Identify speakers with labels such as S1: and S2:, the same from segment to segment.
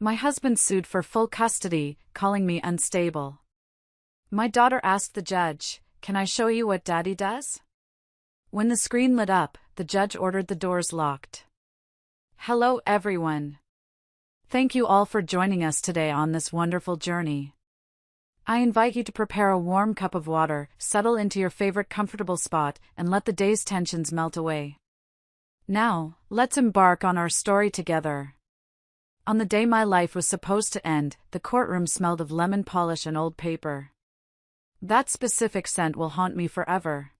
S1: My husband sued for full custody, calling me unstable. My daughter asked the judge, "Can I show you what Daddy does?" When the screen lit up, the judge ordered the doors locked. Hello everyone. Thank you all for joining us today on this wonderful journey. I invite you to prepare a warm cup of water, settle into your favorite comfortable spot, and let the day's tensions melt away. Now, let's embark on our story together. On the day my life was supposed to end, the courtroom smelled of lemon polish and old paper. That specific scent will haunt me forever.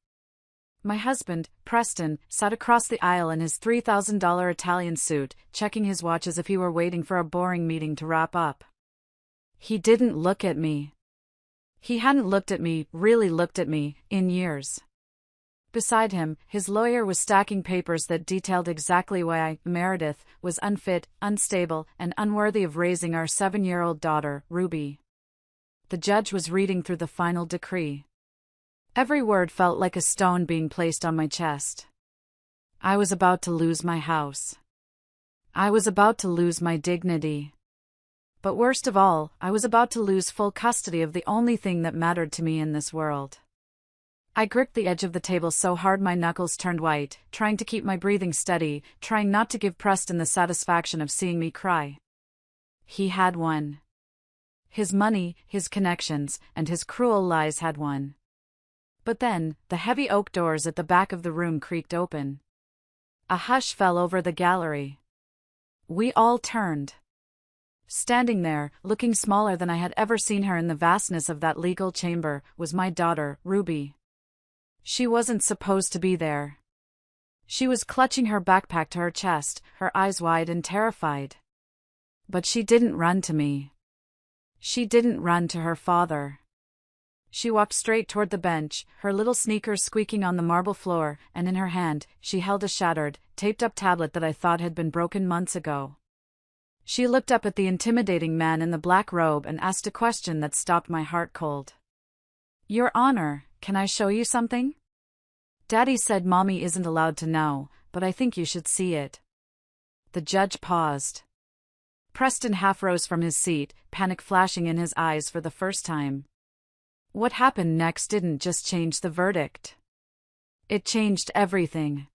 S1: My husband, Preston, sat across the aisle in his $3,000 Italian suit, checking his watch as if he were waiting for a boring meeting to wrap up. He didn't look at me. He hadn't really looked at me, in years. Beside him, his lawyer was stacking papers that detailed exactly why Meredith was unfit, unstable, and unworthy of raising our 7-year-old daughter, Ruby. The judge was reading through the final decree. Every word felt like a stone being placed on my chest. I was about to lose my house. I was about to lose my dignity. But worst of all, I was about to lose full custody of the only thing that mattered to me in this world. I gripped the edge of the table so hard my knuckles turned white, trying to keep my breathing steady, trying not to give Preston the satisfaction of seeing me cry. He had won. His money, his connections, and his cruel lies had won. But then, the heavy oak doors at the back of the room creaked open. A hush fell over the gallery. We all turned. Standing there, looking smaller than I had ever seen her in the vastness of that legal chamber, was my daughter, Ruby. She wasn't supposed to be there. She was clutching her backpack to her chest, her eyes wide and terrified. But she didn't run to me. She didn't run to her father. She walked straight toward the bench, her little sneakers squeaking on the marble floor, and in her hand, she held a shattered, taped-up tablet that I thought had been broken months ago. She looked up at the intimidating man in the black robe and asked a question that stopped my heart cold. "Your Honor, can I show you something?" Daddy said Mommy isn't allowed to know, but I think you should see it. The judge paused. Preston half rose from his seat, panic flashing in his eyes for the first time. What happened next didn't just change the verdict. It changed everything.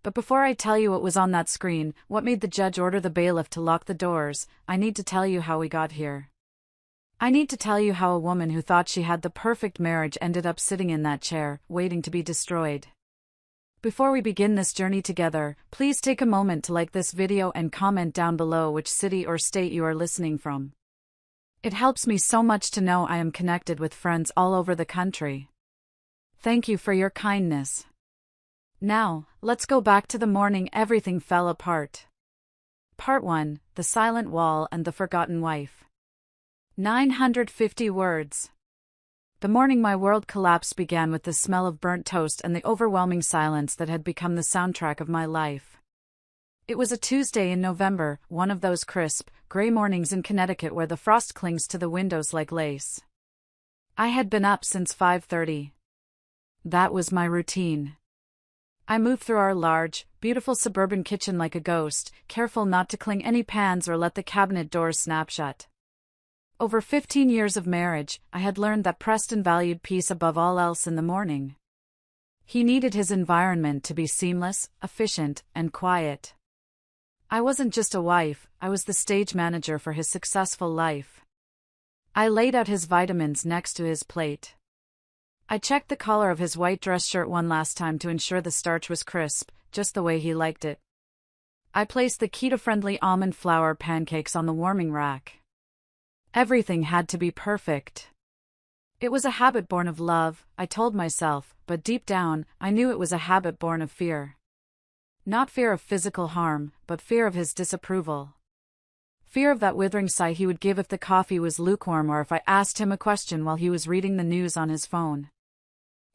S1: But before I tell you what was on that screen, what made the judge order the bailiff to lock the doors, I need to tell you how we got here. I need to tell you how a woman who thought she had the perfect marriage ended up sitting in that chair, waiting to be destroyed. Before we begin this journey together, please take a moment to like this video and comment down below which city or state you are listening from. It helps me so much to know I am connected with friends all over the country. Thank you for your kindness. Now, let's go back to the morning everything fell apart. Part 1, The Silent Wall and the Forgotten Wife. 950 words. The morning my world collapsed began with the smell of burnt toast and the overwhelming silence that had become the soundtrack of my life. It was a Tuesday in November, one of those crisp, gray mornings in Connecticut where the frost clings to the windows like lace. I had been up since 5:30. That was my routine. I moved through our large, beautiful suburban kitchen like a ghost, careful not to cling any pans or let the cabinet doors snap shut. Over 15 years of marriage, I had learned that Preston valued peace above all else in the morning. He needed his environment to be seamless, efficient, and quiet. I wasn't just a wife, I was the stage manager for his successful life. I laid out his vitamins next to his plate. I checked the collar of his white dress shirt one last time to ensure the starch was crisp, just the way he liked it. I placed the keto-friendly almond flour pancakes on the warming rack. Everything had to be perfect. It was a habit born of love, I told myself, but deep down, I knew it was a habit born of fear. Not fear of physical harm, but fear of his disapproval. Fear of that withering sigh he would give if the coffee was lukewarm or if I asked him a question while he was reading the news on his phone.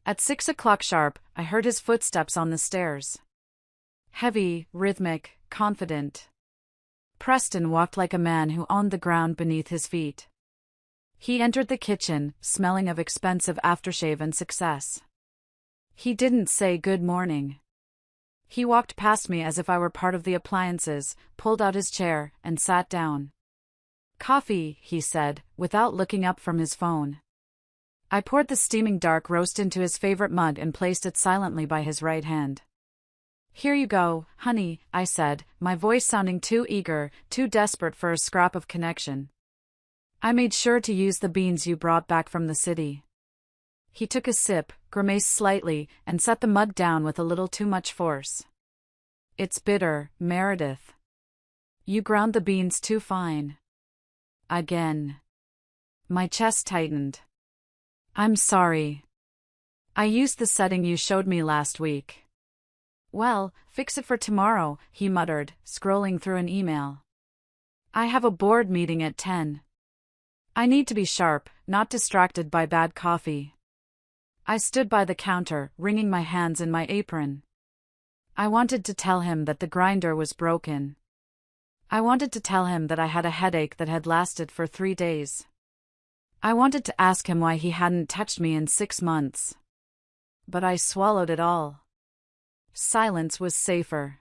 S1: At 6 o'clock sharp, I heard his footsteps on the stairs. Heavy, rhythmic, confident. Preston walked like a man who owned the ground beneath his feet. He entered the kitchen, smelling of expensive aftershave and success. He didn't say good morning. He walked past me as if I were part of the appliances, pulled out his chair, and sat down. Coffee, he said, without looking up from his phone. I poured the steaming dark roast into his favorite mug and placed it silently by his right hand. Here you go, honey, I said, my voice sounding too eager, too desperate for a scrap of connection. I made sure to use the beans you brought back from the city. He took a sip, grimaced slightly, and set the mug down with a little too much force. It's bitter, Meredith. You ground the beans too fine. Again. My chest tightened. I'm sorry. I used the setting you showed me last week. Well, fix it for tomorrow, he muttered, scrolling through an email. I have a board meeting at 10. I need to be sharp, not distracted by bad coffee. I stood by the counter, wringing my hands in my apron. I wanted to tell him that the grinder was broken. I wanted to tell him that I had a headache that had lasted for 3 days. I wanted to ask him why he hadn't touched me in 6 months. But I swallowed it all. Silence was safer.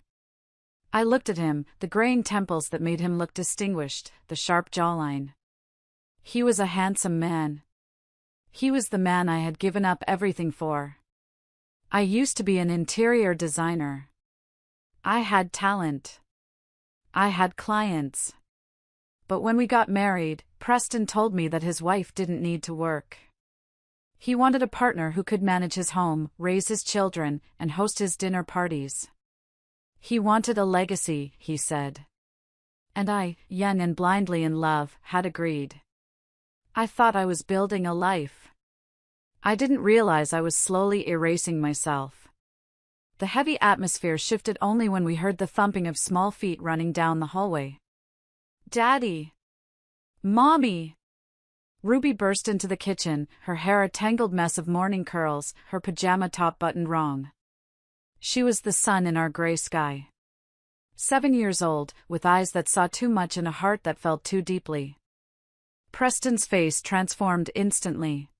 S1: I looked at him, the graying temples that made him look distinguished, the sharp jawline. He was a handsome man. He was the man I had given up everything for. I used to be an interior designer. I had talent. I had clients. But when we got married, Preston told me that his wife didn't need to work. He wanted a partner who could manage his home, raise his children, and host his dinner parties. He wanted a legacy, he said. And I, young and blindly in love, had agreed. I thought I was building a life. I didn't realize I was slowly erasing myself. The heavy atmosphere shifted only when we heard the thumping of small feet running down the hallway. Daddy! Mommy! Ruby burst into the kitchen, her hair a tangled mess of morning curls, her pajama top buttoned wrong. She was the sun in our gray sky. 7 years old, with eyes that saw too much and a heart that felt too deeply. Preston's face transformed instantly.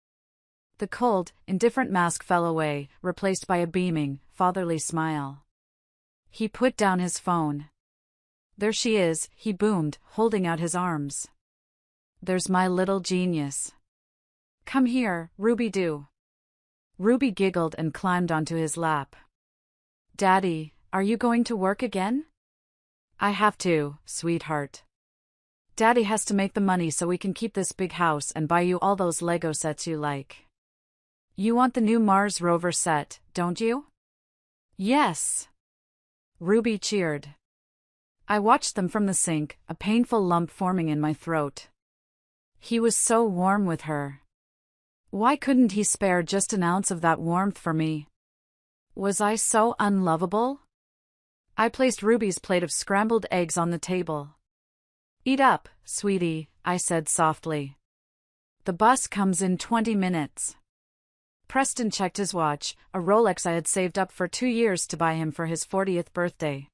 S1: The cold, indifferent mask fell away, replaced by a beaming, fatherly smile. He put down his phone. There she is, he boomed, holding out his arms. There's my little genius. Come here, Ruby do. Ruby giggled and climbed onto his lap. Daddy, are you going to work again? I have to, sweetheart. Daddy has to make the money so we can keep this big house and buy you all those Lego sets you like. You want the new Mars rover set, don't you? Yes. Ruby cheered. I watched them from the sink, a painful lump forming in my throat. He was so warm with her. Why couldn't he spare just an ounce of that warmth for me? Was I so unlovable? I placed Ruby's plate of scrambled eggs on the table. Eat up, sweetie, I said softly. The bus comes in 20 minutes. Preston checked his watch, a Rolex I had saved up for 2 years to buy him for his 40th birthday.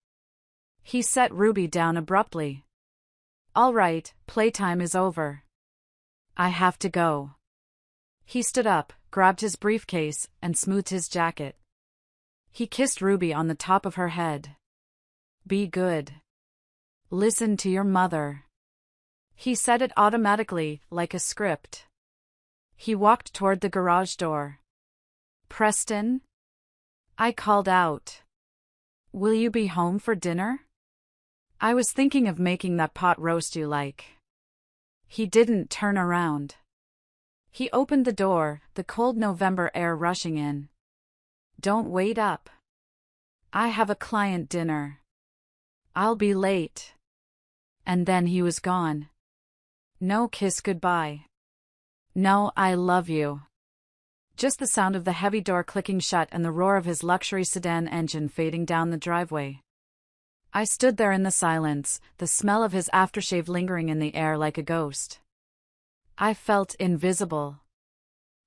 S1: He set Ruby down abruptly. All right, playtime is over. I have to go. He stood up, grabbed his briefcase, and smoothed his jacket. He kissed Ruby on the top of her head. Be good. Listen to your mother. He said it automatically, like a script. He walked toward the garage door. Preston? I called out. Will you be home for dinner? I was thinking of making that pot roast you like. He didn't turn around. He opened the door, the cold November air rushing in. Don't wait up. I have a client dinner. I'll be late. And then he was gone. No kiss goodbye. No I love you. Just the sound of the heavy door clicking shut and the roar of his luxury sedan engine fading down the driveway. I stood there in the silence, the smell of his aftershave lingering in the air like a ghost. I felt invisible.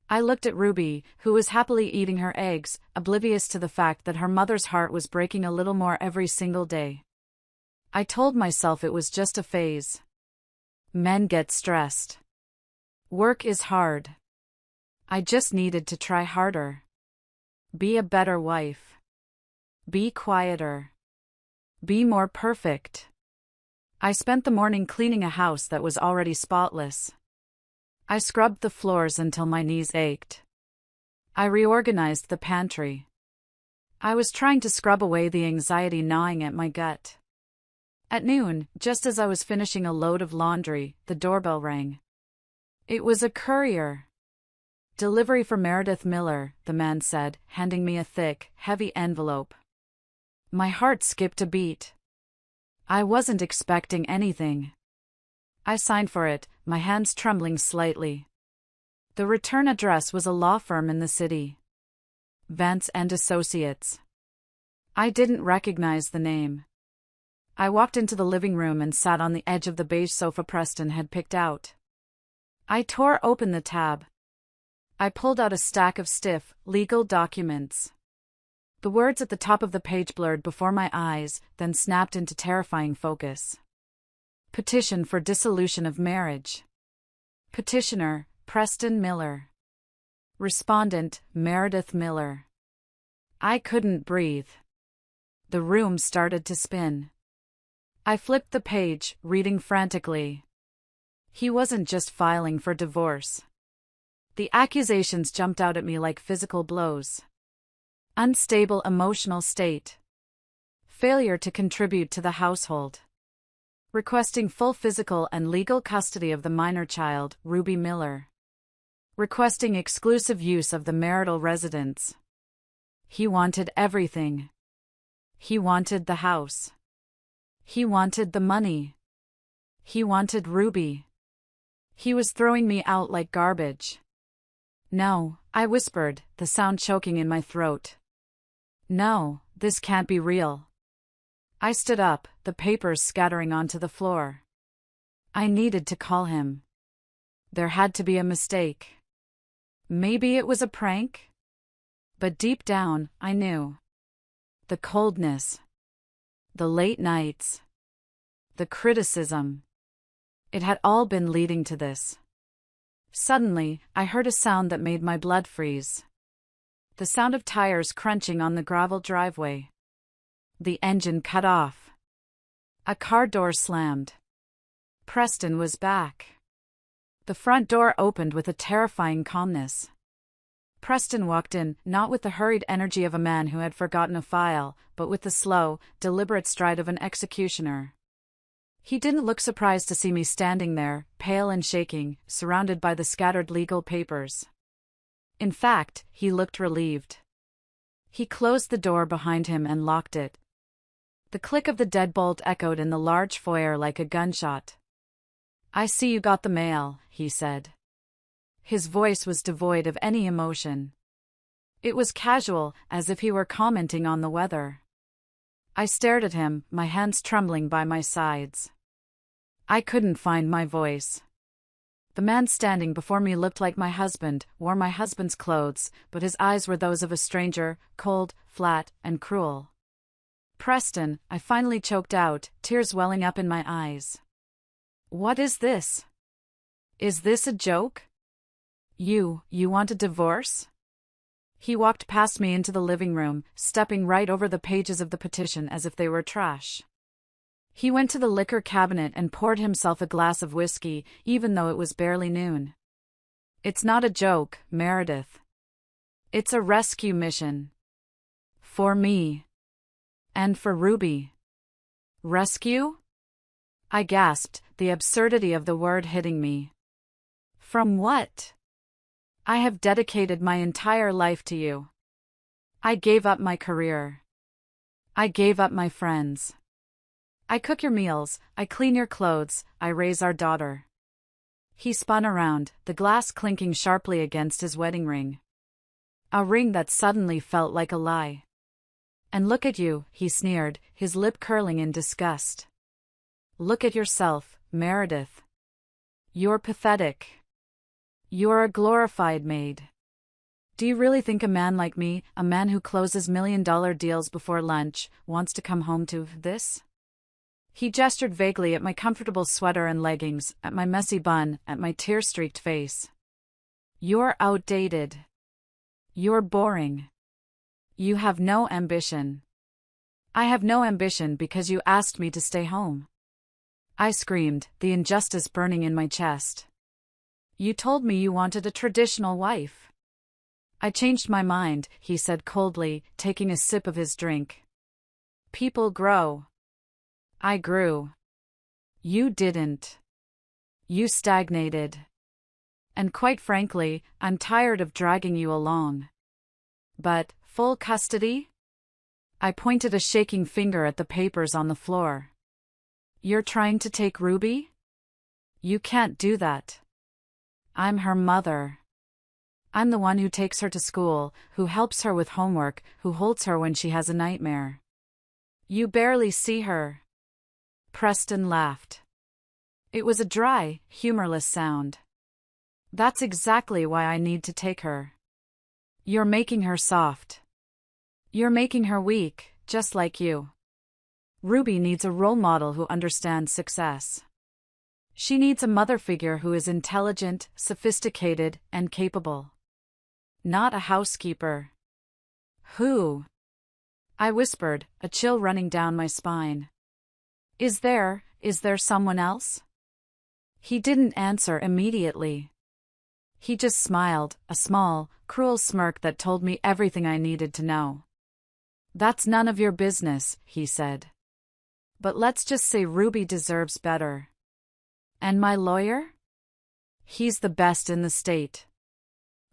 S1: I looked at Ruby, who was happily eating her eggs, oblivious to the fact that her mother's heart was breaking a little more every single day. I told myself it was just a phase. Men get stressed. Work is hard. I just needed to try harder. Be a better wife. Be quieter. Be more perfect. I spent the morning cleaning a house that was already spotless. I scrubbed the floors until my knees ached. I reorganized the pantry. I was trying to scrub away the anxiety gnawing at my gut. At noon, just as I was finishing a load of laundry, the doorbell rang. It was a courier. "Delivery for Meredith Miller," the man said, handing me a thick, heavy envelope. My heart skipped a beat. I wasn't expecting anything. I signed for it, my hands trembling slightly. The return address was a law firm in the city. Vance and Associates. I didn't recognize the name. I walked into the living room and sat on the edge of the beige sofa Preston had picked out. I tore open the tab. I pulled out a stack of stiff, legal documents. The words at the top of the page blurred before my eyes, then snapped into terrifying focus. Petition for dissolution of marriage. Petitioner, Preston Miller. Respondent, Meredith Miller. I couldn't breathe. The room started to spin. I flipped the page, reading frantically. He wasn't just filing for divorce. The accusations jumped out at me like physical blows. Unstable emotional state. Failure to contribute to the household. Requesting full physical and legal custody of the minor child, Ruby Miller. Requesting exclusive use of the marital residence. He wanted everything. He wanted the house. He wanted the money. He wanted Ruby. He was throwing me out like garbage. "No," I whispered, the sound choking in my throat. "No, this can't be real." I stood up, the papers scattering onto the floor. I needed to call him. There had to be a mistake. Maybe it was a prank? But deep down, I knew. The coldness. The late nights. The criticism. It had all been leading to this. Suddenly, I heard a sound that made my blood freeze. The sound of tires crunching on the gravel driveway. The engine cut off. A car door slammed. Preston was back. The front door opened with a terrifying calmness. Preston walked in, not with the hurried energy of a man who had forgotten a file, but with the slow, deliberate stride of an executioner. He didn't look surprised to see me standing there, pale and shaking, surrounded by the scattered legal papers. In fact, he looked relieved. He closed the door behind him and locked it. The click of the deadbolt echoed in the large foyer like a gunshot. "I see you got the mail," he said. His voice was devoid of any emotion. It was casual, as if he were commenting on the weather. I stared at him, my hands trembling by my sides. I couldn't find my voice. The man standing before me looked like my husband, wore my husband's clothes, but his eyes were those of a stranger, cold, flat, and cruel. "Preston," I finally choked out, tears welling up in my eyes. "What is this? Is this a joke? You want a divorce?" He walked past me into the living room, stepping right over the pages of the petition as if they were trash. He went to the liquor cabinet and poured himself a glass of whiskey, even though it was barely noon. "It's not a joke, Meredith. It's a rescue mission. For me. And for Ruby." "Rescue?" I gasped, the absurdity of the word hitting me. "From what? I have dedicated my entire life to you. I gave up my career. I gave up my friends. I cook your meals, I clean your clothes, I raise our daughter." He spun around, the glass clinking sharply against his wedding ring. A ring that suddenly felt like a lie. "And look at you," he sneered, his lip curling in disgust. "Look at yourself, Meredith. You're pathetic. You're a glorified maid. Do you really think a man like me, a man who closes $1 million deals before lunch, wants to come home to this?" He gestured vaguely at my comfortable sweater and leggings, at my messy bun, at my tear-streaked face. "You're outdated. You're boring. You have no ambition. I have no ambition because you asked me to stay home. I screamed, the injustice burning in my chest. You told me you wanted a traditional wife. I changed my mind, he said coldly, taking a sip of his drink. People grow. I grew. You didn't. You stagnated. And quite frankly, I'm tired of dragging you along. But, full custody? I pointed a shaking finger at the papers on the floor. You're trying to take Ruby? You can't do that. I'm her mother. I'm the one who takes her to school, who helps her with homework, who holds her when she has a nightmare. You barely see her. Preston laughed. It was a dry, humorless sound. That's exactly why I need to take her. You're making her soft. You're making her weak, just like you. Ruby needs a role model who understands success. She needs a mother figure who is intelligent, sophisticated, and capable. Not a housekeeper. Who? I whispered, a chill running down my spine. Is there someone else? He didn't answer immediately. He just smiled, a small, cruel smirk that told me everything I needed to know. That's none of your business, he said. But let's just say Ruby deserves better. And my lawyer? He's the best in the state.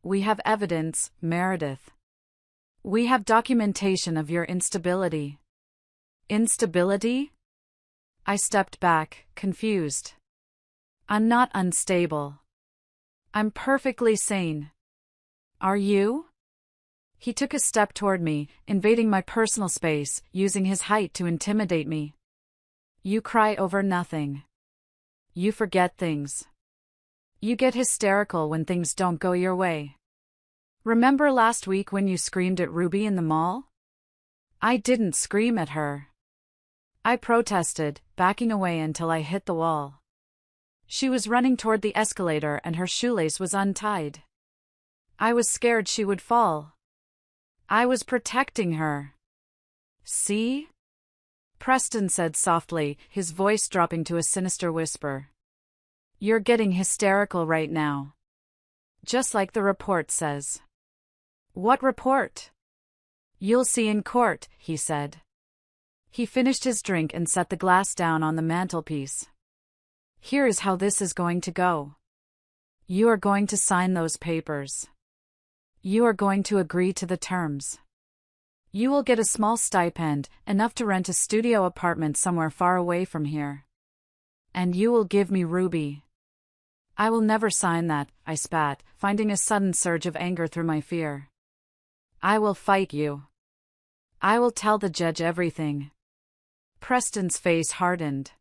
S1: We have evidence, Meredith. We have documentation of your instability. Instability? I stepped back, confused. I'm not unstable. I'm perfectly sane. Are you? He took a step toward me, invading my personal space, using his height to intimidate me. You cry over nothing. You forget things. You get hysterical when things don't go your way. Remember last week when you screamed at Ruby in the mall? I didn't scream at her. I protested, backing away until I hit the wall. She was running toward the escalator and her shoelace was untied. I was scared she would fall. I was protecting her. See? Preston said softly, his voice dropping to a sinister whisper. You're getting hysterical right now. Just like the report says. What report? You'll see in court, he said. He finished his drink and set the glass down on the mantelpiece. Here is how this is going to go. You are going to sign those papers. You are going to agree to the terms. You will get a small stipend, enough to rent a studio apartment somewhere far away from here. And you will give me Ruby. I will never sign that, I spat, finding a sudden surge of anger through my fear. I will fight you. I will tell the judge everything. Preston's face hardened.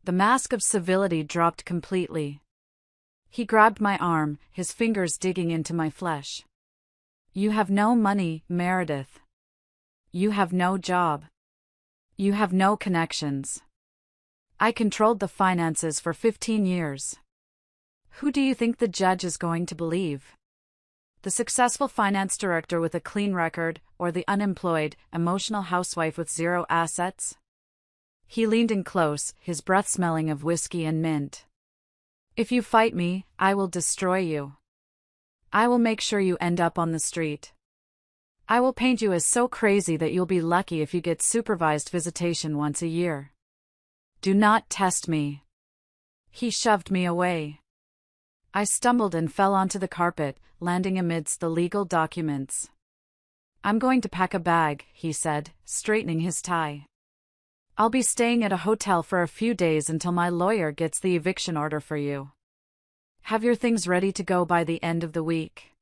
S1: The mask of civility dropped completely. He grabbed my arm, his fingers digging into my flesh. You have no money, Meredith. You have no job. You have no connections. I controlled the finances for 15 years. Who do you think the judge is going to believe? The successful finance director with a clean record, or the unemployed, emotional housewife with zero assets? He leaned in close, his breath smelling of whiskey and mint. If you fight me, I will destroy you. I will make sure you end up on the street. I will paint you as so crazy that you'll be lucky if you get supervised visitation once a year. Do not test me. He shoved me away. I stumbled and fell onto the carpet, landing amidst the legal documents. I'm going to pack a bag, he said, straightening his tie. I'll be staying at a hotel for a few days until my lawyer gets the eviction order for you. Have your things ready to go by the end of the week.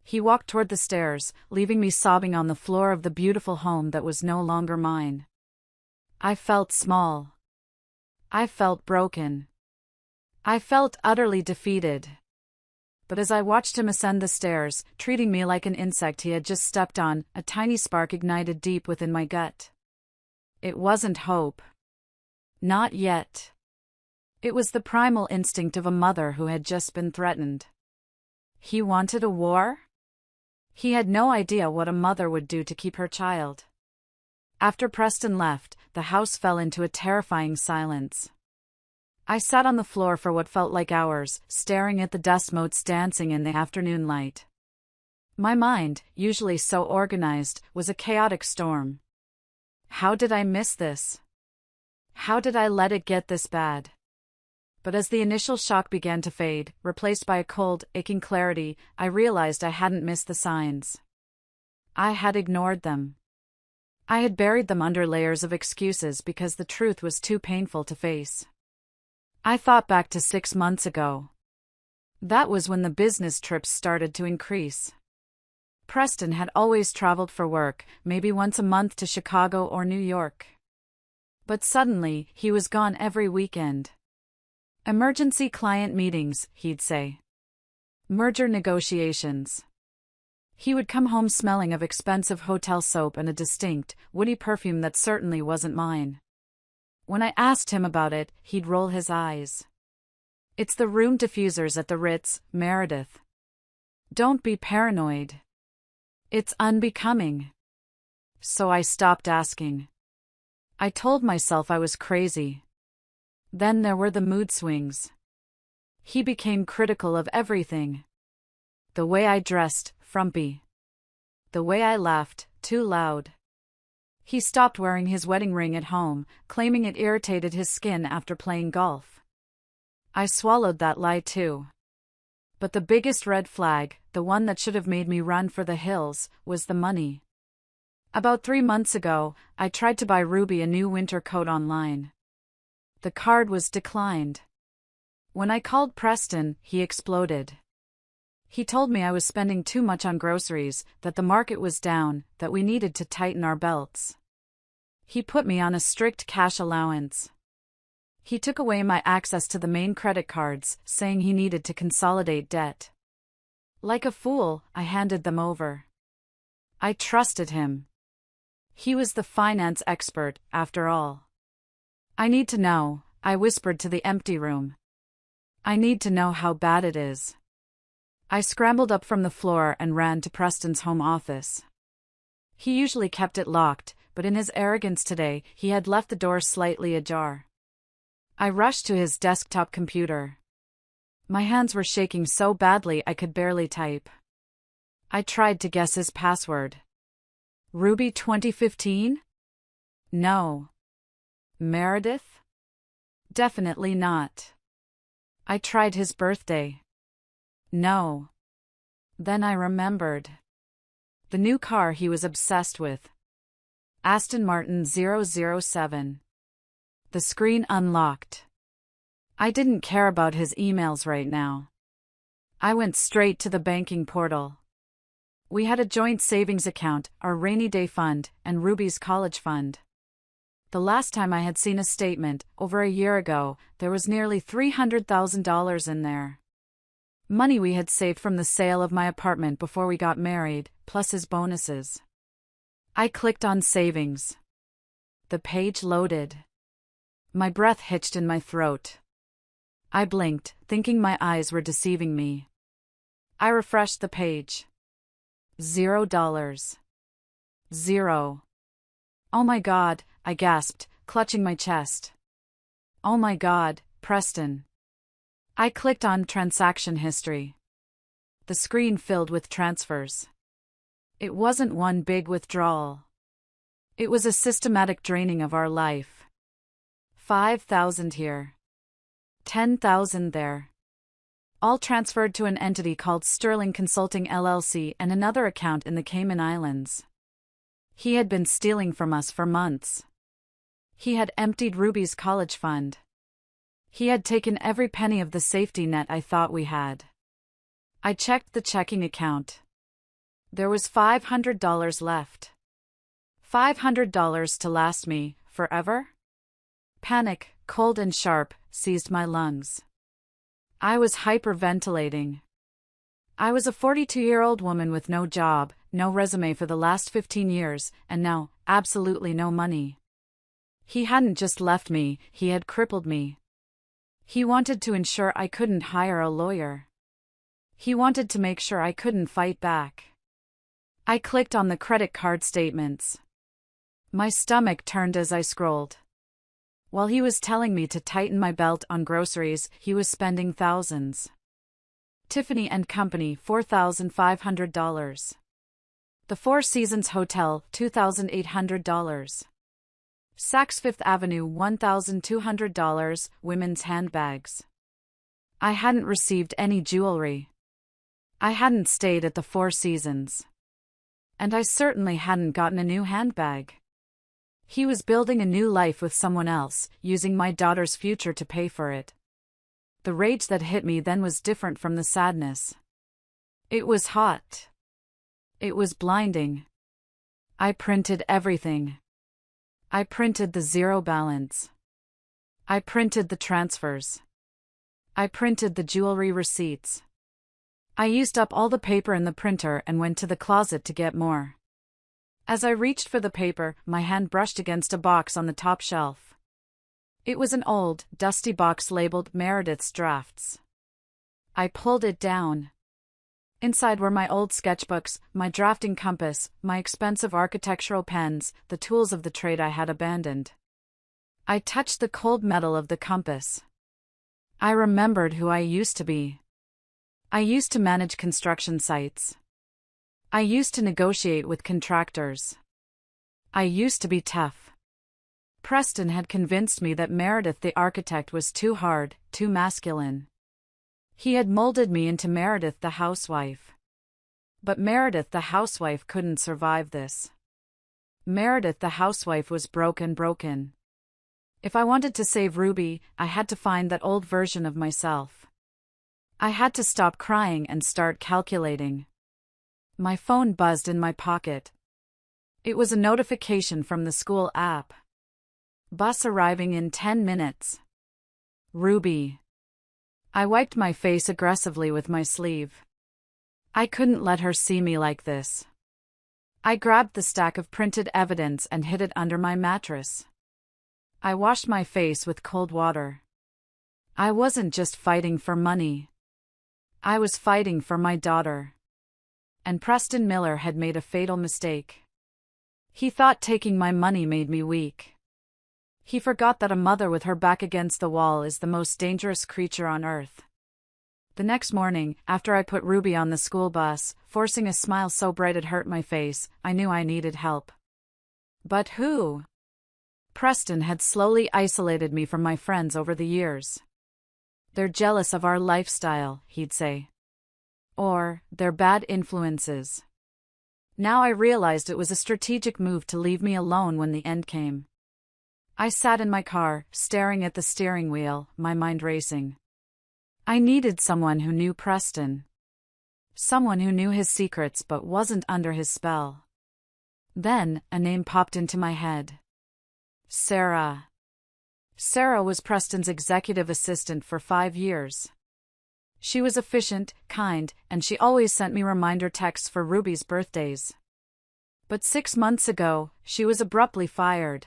S1: He walked toward the stairs, leaving me sobbing on the floor of the beautiful home that was no longer mine. I felt small. I felt broken. I felt utterly defeated. But as I watched him ascend the stairs, treating me like an insect he had just stepped on, a tiny spark ignited deep within my gut. It wasn't hope. Not yet. It was the primal instinct of a mother who had just been threatened. He wanted a war? He had no idea what a mother would do to keep her child. After Preston left, the house fell into a terrifying silence. I sat on the floor for what felt like hours, staring at the dust motes dancing in the afternoon light. My mind, usually so organized, was a chaotic storm. How did I miss this? How did I let it get this bad? But as the initial shock began to fade, replaced by a cold, aching clarity, I realized I hadn't missed the signs. I had ignored them. I had buried them under layers of excuses because the truth was too painful to face. I thought back to 6 months ago. That was when the business trips started to increase. Preston had always traveled for work, maybe once a month to Chicago or New York. But suddenly, he was gone every weekend. Emergency client meetings, he'd say. Merger negotiations. He would come home smelling of expensive hotel soap and a distinct, woody perfume that certainly wasn't mine. When I asked him about it, he'd roll his eyes. It's the room diffusers at the Ritz, Meredith. Don't be paranoid. It's unbecoming. So I stopped asking. I told myself I was crazy. Then there were the mood swings. He became critical of everything. The way I dressed, frumpy. The way I laughed, too loud. He stopped wearing his wedding ring at home, claiming it irritated his skin after playing golf. I swallowed that lie too. But the biggest red flag, the one that should have made me run for the hills, was the money. About 3 months ago, I tried to buy Ruby a new winter coat online. The card was declined. When I called Preston, he exploded. He told me I was spending too much on groceries, that the market was down, that we needed to tighten our belts. He put me on a strict cash allowance. He took away my access to the main credit cards, saying he needed to consolidate debt. Like a fool, I handed them over. I trusted him. He was the finance expert, after all. I need to know, I whispered to the empty room. I need to know how bad it is. I scrambled up from the floor and ran to Preston's home office. He usually kept it locked, but in his arrogance today, he had left the door slightly ajar. I rushed to his desktop computer. My hands were shaking so badly I could barely type. I tried to guess his password. Ruby 2015? No. Meredith? Definitely not. I tried his birthday. No. Then I remembered. The new car he was obsessed with. Aston Martin 007. The screen unlocked. I didn't care about his emails right now. I went straight to the banking portal. We had a joint savings account, our rainy day fund, and Ruby's college fund. The last time I had seen a statement, over a year ago, there was nearly $300,000 in there. Money we had saved from the sale of my apartment before we got married, plus his bonuses. I clicked on savings. The page loaded. My breath hitched in my throat. I blinked, thinking my eyes were deceiving me. I refreshed the page. $0. 0. Oh my God, I gasped, clutching my chest. Oh my God, Preston. I clicked on transaction history. The screen filled with transfers. It wasn't one big withdrawal. It was a systematic draining of our life. 5,000 here. 10,000 there. All transferred to an entity called Sterling Consulting LLC and another account in the Cayman Islands. He had been stealing from us for months. He had emptied Ruby's college fund. He had taken every penny of the safety net I thought we had. I checked the checking account. There was $500 left. $500 to last me, forever? Panic, cold and sharp, seized my lungs. I was hyperventilating. I was a 42-year-old woman with no job, no resume for the last 15 years, and now, absolutely no money. He hadn't just left me, he had crippled me. He wanted to ensure I couldn't hire a lawyer. He wanted to make sure I couldn't fight back. I clicked on the credit card statements. My stomach turned as I scrolled. While he was telling me to tighten my belt on groceries, he was spending thousands. Tiffany & Company, $4,500. The Four Seasons Hotel, $2,800. Saks Fifth Avenue, $1,200, women's handbags. I hadn't received any jewelry. I hadn't stayed at the Four Seasons. And I certainly hadn't gotten a new handbag. He was building a new life with someone else, using my daughter's future to pay for it. The rage that hit me then was different from the sadness. It was hot. It was blinding. I printed everything. I printed the zero balance. I printed the transfers. I printed the jewelry receipts. I used up all the paper in the printer and went to the closet to get more. As I reached for the paper, my hand brushed against a box on the top shelf. It was an old, dusty box labeled Meredith's Drafts. I pulled it down. Inside were my old sketchbooks, my drafting compass, my expensive architectural pens, the tools of the trade I had abandoned. I touched the cold metal of the compass. I remembered who I used to be. I used to manage construction sites. I used to negotiate with contractors. I used to be tough. Preston had convinced me that Meredith the architect was too hard, too masculine. He had molded me into Meredith the housewife. But Meredith the housewife couldn't survive this. Meredith the housewife was broken. If I wanted to save Ruby, I had to find that old version of myself. I had to stop crying and start calculating. My phone buzzed in my pocket. It was a notification from the school app. Bus arriving in 10 minutes. Ruby. I wiped my face aggressively with my sleeve. I couldn't let her see me like this. I grabbed the stack of printed evidence and hid it under my mattress. I washed my face with cold water. I wasn't just fighting for money. I was fighting for my daughter. And Preston Miller had made a fatal mistake. He thought taking my money made me weak. He forgot that a mother with her back against the wall is the most dangerous creature on earth. The next morning, after I put Ruby on the school bus, forcing a smile so bright it hurt my face, I knew I needed help. But who? Preston had slowly isolated me from my friends over the years. They're jealous of our lifestyle, he'd say. Or, they're bad influences. Now I realized it was a strategic move to leave me alone when the end came. I sat in my car, staring at the steering wheel, my mind racing. I needed someone who knew Preston. Someone who knew his secrets but wasn't under his spell. Then, a name popped into my head. Sarah. Sarah was Preston's executive assistant for 5 years. She was efficient, kind, and she always sent me reminder texts for Ruby's birthdays. But 6 months ago, she was abruptly fired.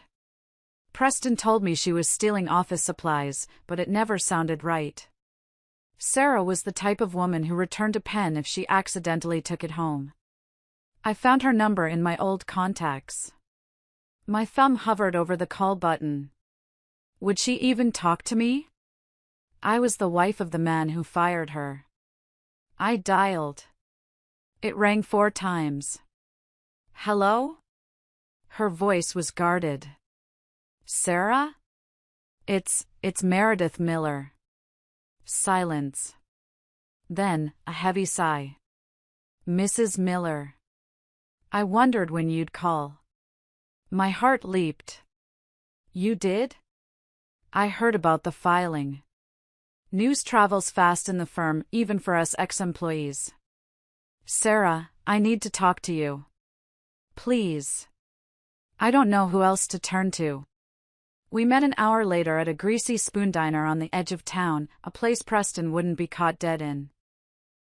S1: Preston told me she was stealing office supplies, but it never sounded right. Sarah was the type of woman who returned a pen if she accidentally took it home. I found her number in my old contacts. My thumb hovered over the call button. Would she even talk to me? I was the wife of the man who fired her. I dialed. It rang 4 times. Hello? Her voice was guarded. Sarah? It's Meredith Miller. Silence. Then, a heavy sigh. Mrs. Miller. I wondered when you'd call. My heart leaped. You did? I heard about the filing. News travels fast in the firm, even for us ex-employees. Sarah, I need to talk to you. Please. I don't know who else to turn to. We met an hour later at a greasy spoon diner on the edge of town, a place Preston wouldn't be caught dead in.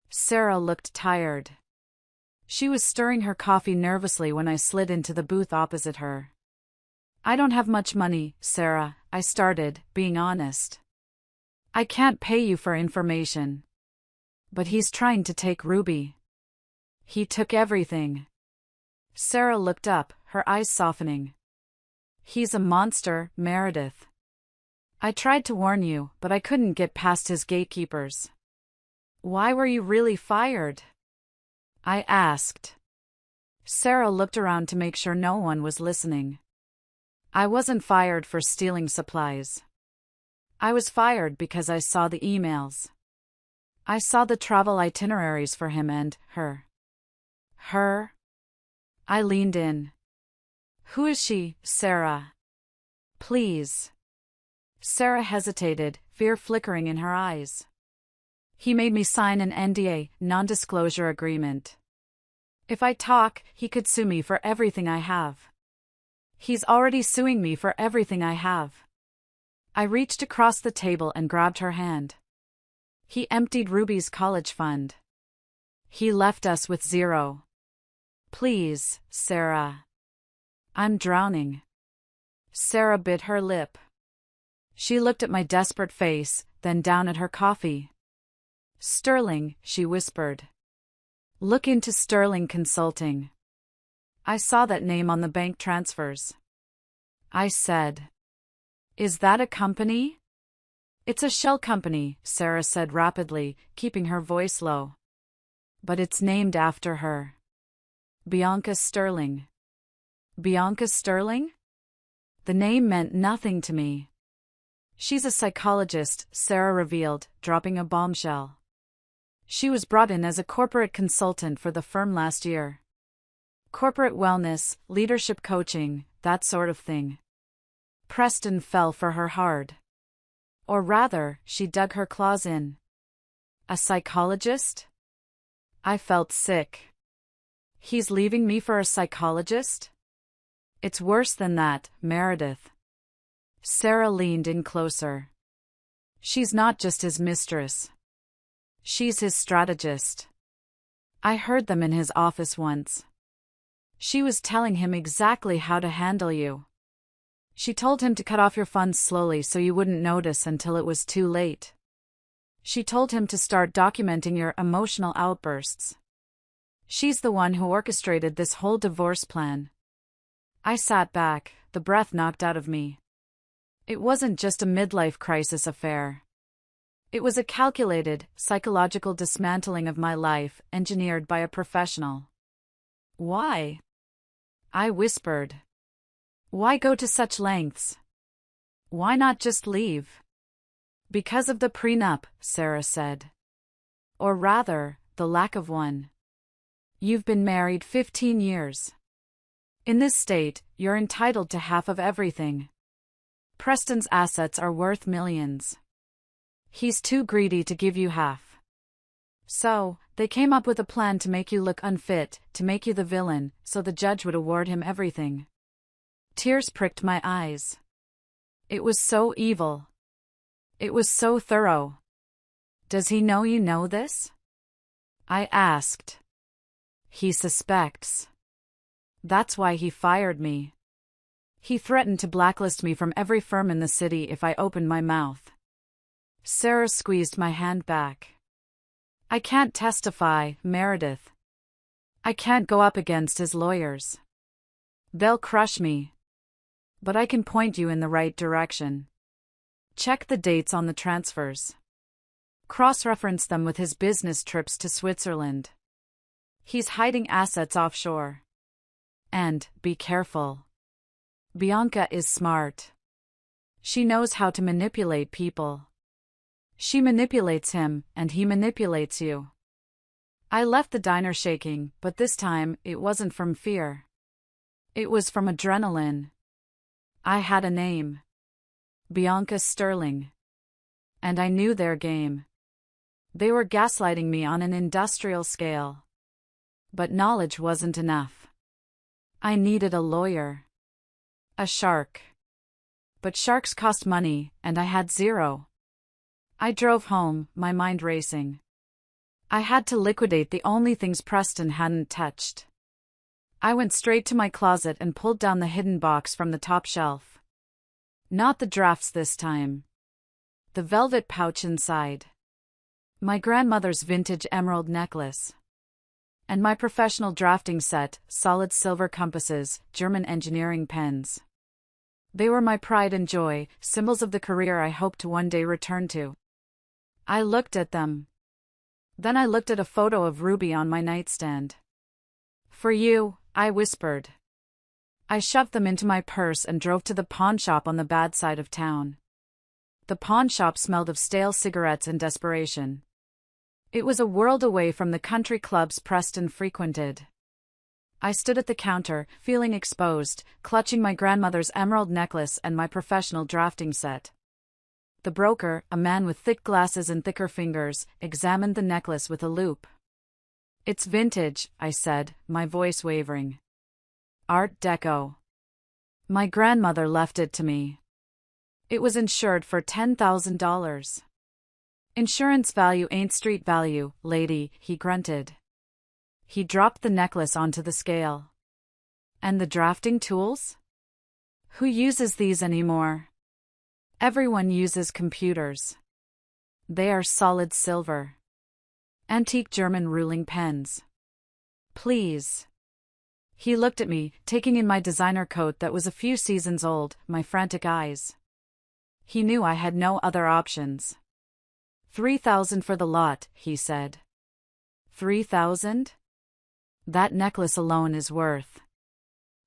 S1: Sarah looked tired. She was stirring her coffee nervously when I slid into the booth opposite her. I don't have much money, Sarah, I started, being honest. I can't pay you for information. But he's trying to take Ruby. He took everything. Sarah looked up, her eyes softening. He's a monster, Meredith. I tried to warn you, but I couldn't get past his gatekeepers. Why were you really fired? I asked. Sarah looked around to make sure no one was listening. I wasn't fired for stealing supplies. I was fired because I saw the emails. I saw the travel itineraries for him and her. Her? I leaned in. Who is she, Sarah? Please. Sarah hesitated, fear flickering in her eyes. He made me sign an NDA, non-disclosure agreement. If I talk, he could sue me for everything I have. He's already suing me for everything I have. I reached across the table and grabbed her hand. He emptied Ruby's college fund. He left us with zero. Please, Sarah. I'm drowning. Sarah bit her lip. She looked at my desperate face, then down at her coffee. Sterling, she whispered. Look into Sterling Consulting. I saw that name on the bank transfers. I said. Is that a company? It's a shell company, Sarah said rapidly, keeping her voice low. But it's named after her. Bianca Sterling. Bianca Sterling? The name meant nothing to me. She's a psychologist, Sarah revealed, dropping a bombshell. She was brought in as a corporate consultant for the firm last year. Corporate wellness, leadership coaching, that sort of thing. Preston fell for her hard. Or rather, she dug her claws in. A psychologist? I felt sick. He's leaving me for a psychologist? It's worse than that, Meredith. Sarah leaned in closer. She's not just his mistress. She's his strategist. I heard them in his office once. She was telling him exactly how to handle you. She told him to cut off your funds slowly so you wouldn't notice until it was too late. She told him to start documenting your emotional outbursts. She's the one who orchestrated this whole divorce plan. I sat back, the breath knocked out of me. It wasn't just a midlife crisis affair. It was a calculated, psychological dismantling of my life, engineered by a professional. Why? I whispered. Why go to such lengths? Why not just leave? Because of the prenup, Sarah said. Or rather, the lack of one. You've been married 15 years. In this state, you're entitled to half of everything. Preston's assets are worth millions. He's too greedy to give you half. So, they came up with a plan to make you look unfit, to make you the villain, so the judge would award him everything. Tears pricked my eyes. It was so evil. It was so thorough. Does he know you know this? I asked. He suspects. That's why he fired me. He threatened to blacklist me from every firm in the city if I opened my mouth. Sarah squeezed my hand back. I can't testify, Meredith. I can't go up against his lawyers. They'll crush me. But I can point you in the right direction. Check the dates on the transfers. Cross-reference them with his business trips to Switzerland. He's hiding assets offshore. And, be careful. Bianca is smart. She knows how to manipulate people. She manipulates him, and he manipulates you. I left the diner shaking, but this time, it wasn't from fear. It was from adrenaline. I had a name. Bianca Sterling. And I knew their game. They were gaslighting me on an industrial scale. But knowledge wasn't enough. I needed a lawyer. A shark. But sharks cost money, and I had zero. I drove home, my mind racing. I had to liquidate the only things Preston hadn't touched. I went straight to my closet and pulled down the hidden box from the top shelf. Not the drafts this time. The velvet pouch inside. My grandmother's vintage emerald necklace. And my professional drafting set, solid silver compasses, German engineering pens. They were my pride and joy, symbols of the career I hoped to one day return to. I looked at them. Then I looked at a photo of Ruby on my nightstand. "For you," I whispered. I shoved them into my purse and drove to the pawn shop on the bad side of town. The pawn shop smelled of stale cigarettes and desperation. It was a world away from the country clubs Preston frequented. I stood at the counter, feeling exposed, clutching my grandmother's emerald necklace and my professional drafting set. The broker, a man with thick glasses and thicker fingers, examined the necklace with a loupe. "It's vintage," I said, my voice wavering. "Art Deco. My grandmother left it to me. It was insured for $10,000. "Insurance value ain't street value, lady," he grunted. He dropped the necklace onto the scale. "And the drafting tools? Who uses these anymore?" "Everyone uses computers. They are solid silver. Antique German ruling pens. Please." He looked at me, taking in my designer coat that was a few seasons old, my frantic eyes. He knew I had no other options. $3,000 for the lot," he said. $3,000? That necklace alone is worth.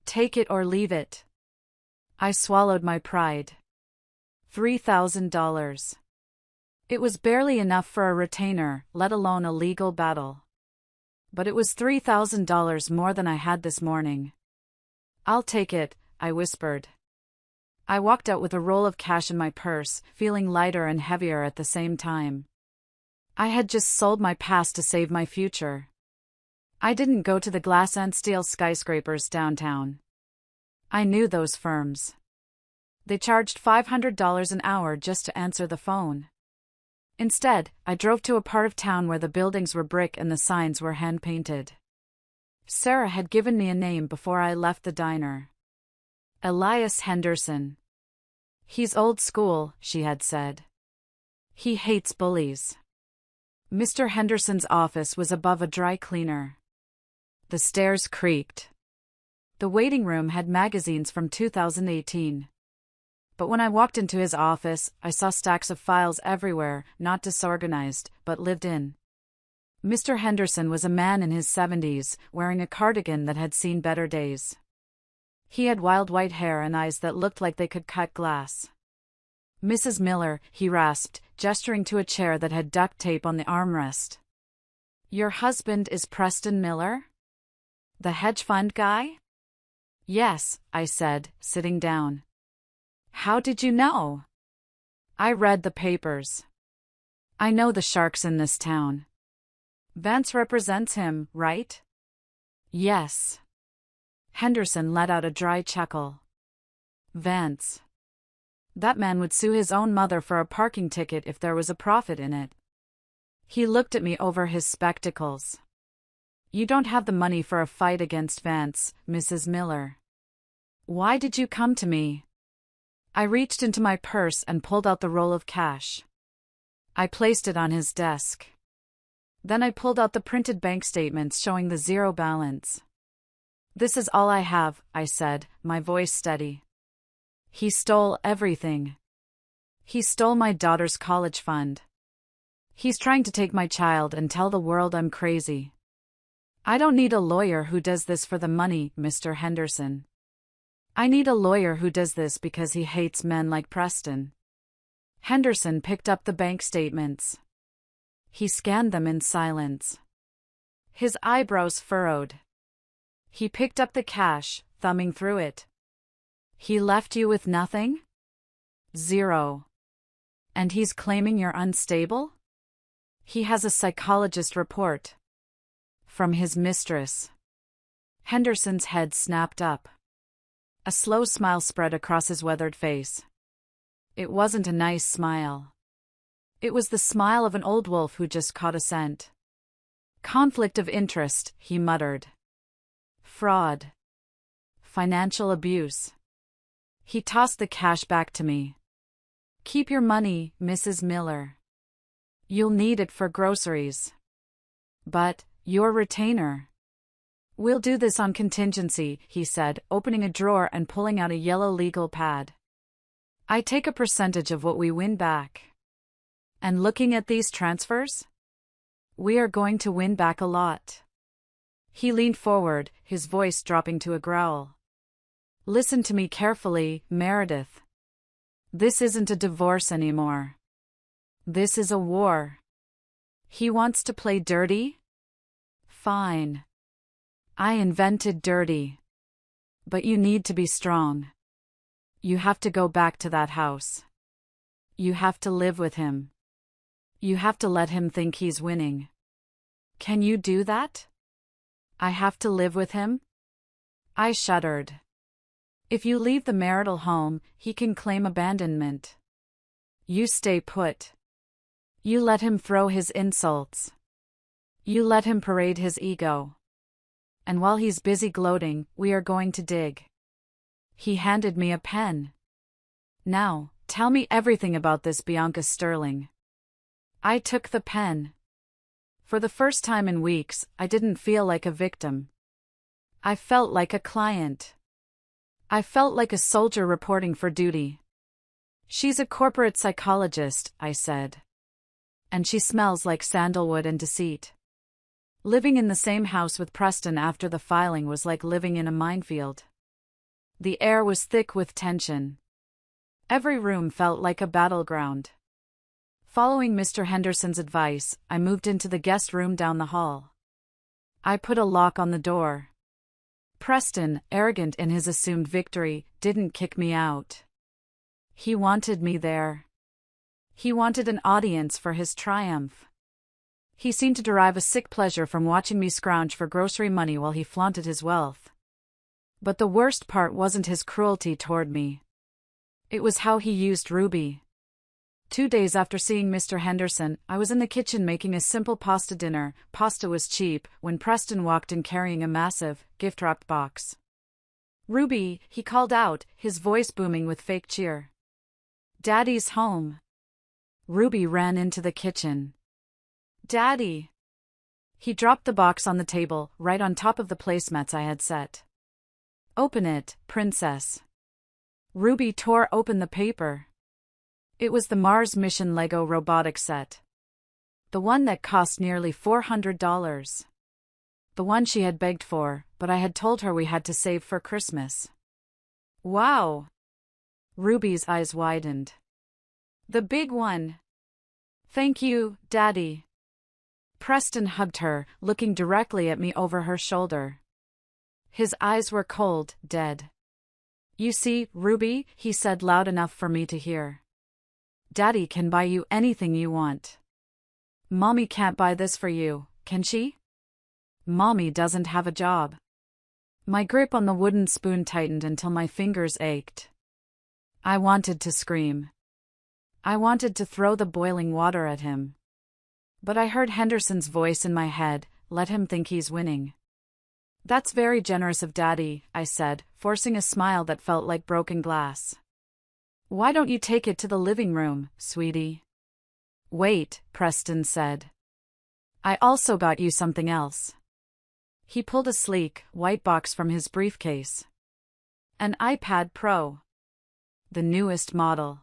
S1: Take it or leave it. I swallowed my pride. $3,000. It was barely enough for a retainer, let alone a legal battle. But it was $3,000 more than I had this morning. "I'll take it," I whispered. I walked out with a roll of cash in my purse, feeling lighter and heavier at the same time. I had just sold my past to save my future. I didn't go to the glass and steel skyscrapers downtown. I knew those firms. They charged $500 an hour just to answer the phone. Instead, I drove to a part of town where the buildings were brick and the signs were hand-painted. Sarah had given me a name before I left the diner. Elias Henderson. "He's old school," she had said. "He hates bullies." Mr. Henderson's office was above a dry cleaner. The stairs creaked. The waiting room had magazines from 2018. But when I walked into his office, I saw stacks of files everywhere, not disorganized, but lived in. Mr. Henderson was a man in his 70s, wearing a cardigan that had seen better days. He had wild white hair and eyes that looked like they could cut glass. "Mrs. Miller," he rasped, gesturing to a chair that had duct tape on the armrest. "Your husband is Preston Miller? The hedge fund guy?" "Yes," I said, sitting down. "How did you know?" "I read the papers. I know the sharks in this town." "Vance represents him, right?" "Yes." Henderson let out a dry chuckle. "Vance. That man would sue his own mother for a parking ticket if there was a profit in it." He looked at me over his spectacles. "You don't have the money for a fight against Vance, Mrs. Miller. Why did you come to me?" I reached into my purse and pulled out the roll of cash. I placed it on his desk. Then I pulled out the printed bank statements showing the zero balance. "This is all I have," I said, my voice steady. "He stole everything. He stole my daughter's college fund. He's trying to take my child and tell the world I'm crazy. I don't need a lawyer who does this for the money, Mr. Henderson. I need a lawyer who does this because he hates men like Preston." Henderson picked up the bank statements. He scanned them in silence. His eyebrows furrowed. He picked up the cash, thumbing through it. "He left you with nothing?" "Zero. And he's claiming you're unstable?" "He has a psychologist report. From his mistress." Henderson's head snapped up. A slow smile spread across his weathered face. It wasn't a nice smile. It was the smile of an old wolf who just caught a scent. "Conflict of interest," he muttered. "Fraud. Financial abuse." He tossed the cash back to me. "Keep your money, Mrs. Miller. You'll need it for groceries. But, your retainer." "We'll do this on contingency," he said, opening a drawer and pulling out a yellow legal pad. I take a percentage of what we win back. And looking at these transfers? We are going to win back a lot. He leaned forward, his voice dropping to a growl. Listen to me carefully, Meredith. This isn't a divorce anymore. This is a war. He wants to play dirty? Fine. I invented dirty. But you need to be strong. You have to go back to that house. You have to live with him. You have to let him think he's winning. Can you do that? I have to live with him? I shuddered. If you leave the marital home, he can claim abandonment. You stay put. You let him throw his insults. You let him parade his ego. And while he's busy gloating, we are going to dig. He handed me a pen. Now, tell me everything about this Bianca Sterling. I took the pen. For the first time in weeks, I didn't feel like a victim. I felt like a client. I felt like a soldier reporting for duty. She's a corporate psychologist, I said. And she smells like sandalwood and deceit. Living in the same house with Preston after the filing was like living in a minefield. The air was thick with tension. Every room felt like a battleground. Following Mr. Henderson's advice, I moved into the guest room down the hall. I put a lock on the door. Preston, arrogant in his assumed victory, didn't kick me out. He wanted me there. He wanted an audience for his triumph. He seemed to derive a sick pleasure from watching me scrounge for grocery money while he flaunted his wealth. But the worst part wasn't his cruelty toward me. It was how he used Ruby. 2 days after seeing Mr. Henderson, I was in the kitchen making a simple pasta dinner. Pasta was cheap, when Preston walked in carrying a massive, gift-wrapped box. Ruby, he called out, his voice booming with fake cheer. Daddy's home. Ruby ran into the kitchen. Daddy. He dropped the box on the table, right on top of the placemats I had set. Open it, princess. Ruby tore open the paper. It was the Mars mission Lego robotic set. The one that cost nearly $400. The one she had begged for, but I had told her we had to save for Christmas. Wow! Ruby's eyes widened. The big one. Thank you, Daddy. Preston hugged her, looking directly at me over her shoulder. His eyes were cold, dead. You see, Ruby, he said loud enough for me to hear. Daddy can buy you anything you want. Mommy can't buy this for you, can she? Mommy doesn't have a job. My grip on the wooden spoon tightened until my fingers ached. I wanted to scream. I wanted to throw the boiling water at him. But I heard Henderson's voice in my head, let him think he's winning. That's very generous of Daddy, I said, forcing a smile that felt like broken glass. Why don't you take it to the living room, sweetie? Wait, Preston said. I also got you something else. He pulled a sleek, white box from his briefcase. An iPad Pro. The newest model.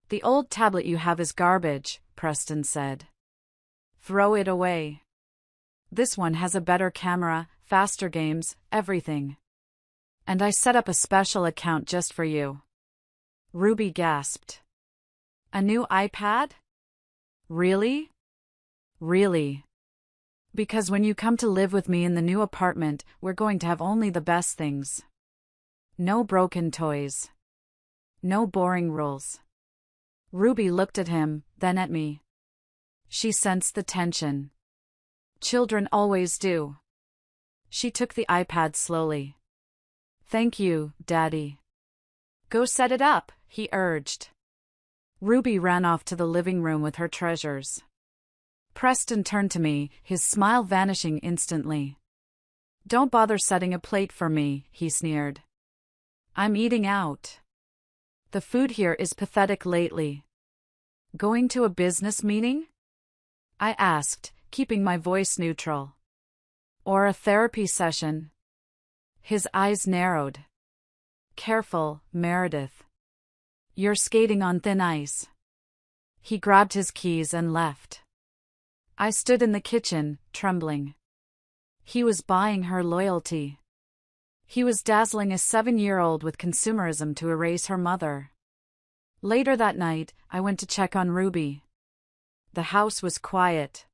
S1: The old tablet you have is garbage, Preston said. Throw it away. This one has a better camera, faster games, everything. And I set up a special account just for you. Ruby gasped. A new iPad? Really? Really? Because when you come to live with me in the new apartment, we're going to have only the best things. No broken toys. No boring rules. Ruby looked at him, then at me. She sensed the tension. Children always do. She took the iPad slowly. Thank you, Daddy. Go set it up, he urged. Ruby ran off to the living room with her treasures. Preston turned to me, his smile vanishing instantly. Don't bother setting a plate for me, he sneered. I'm eating out. The food here is pathetic lately. Going to a business meeting? I asked, keeping my voice neutral. Or a therapy session? His eyes narrowed. Careful, Meredith. You're skating on thin ice. He grabbed his keys and left. I stood in the kitchen, trembling. He was buying her loyalty. He was dazzling a 7-year-old with consumerism to erase her mother. Later that night, I went to check on Ruby. The house was quiet.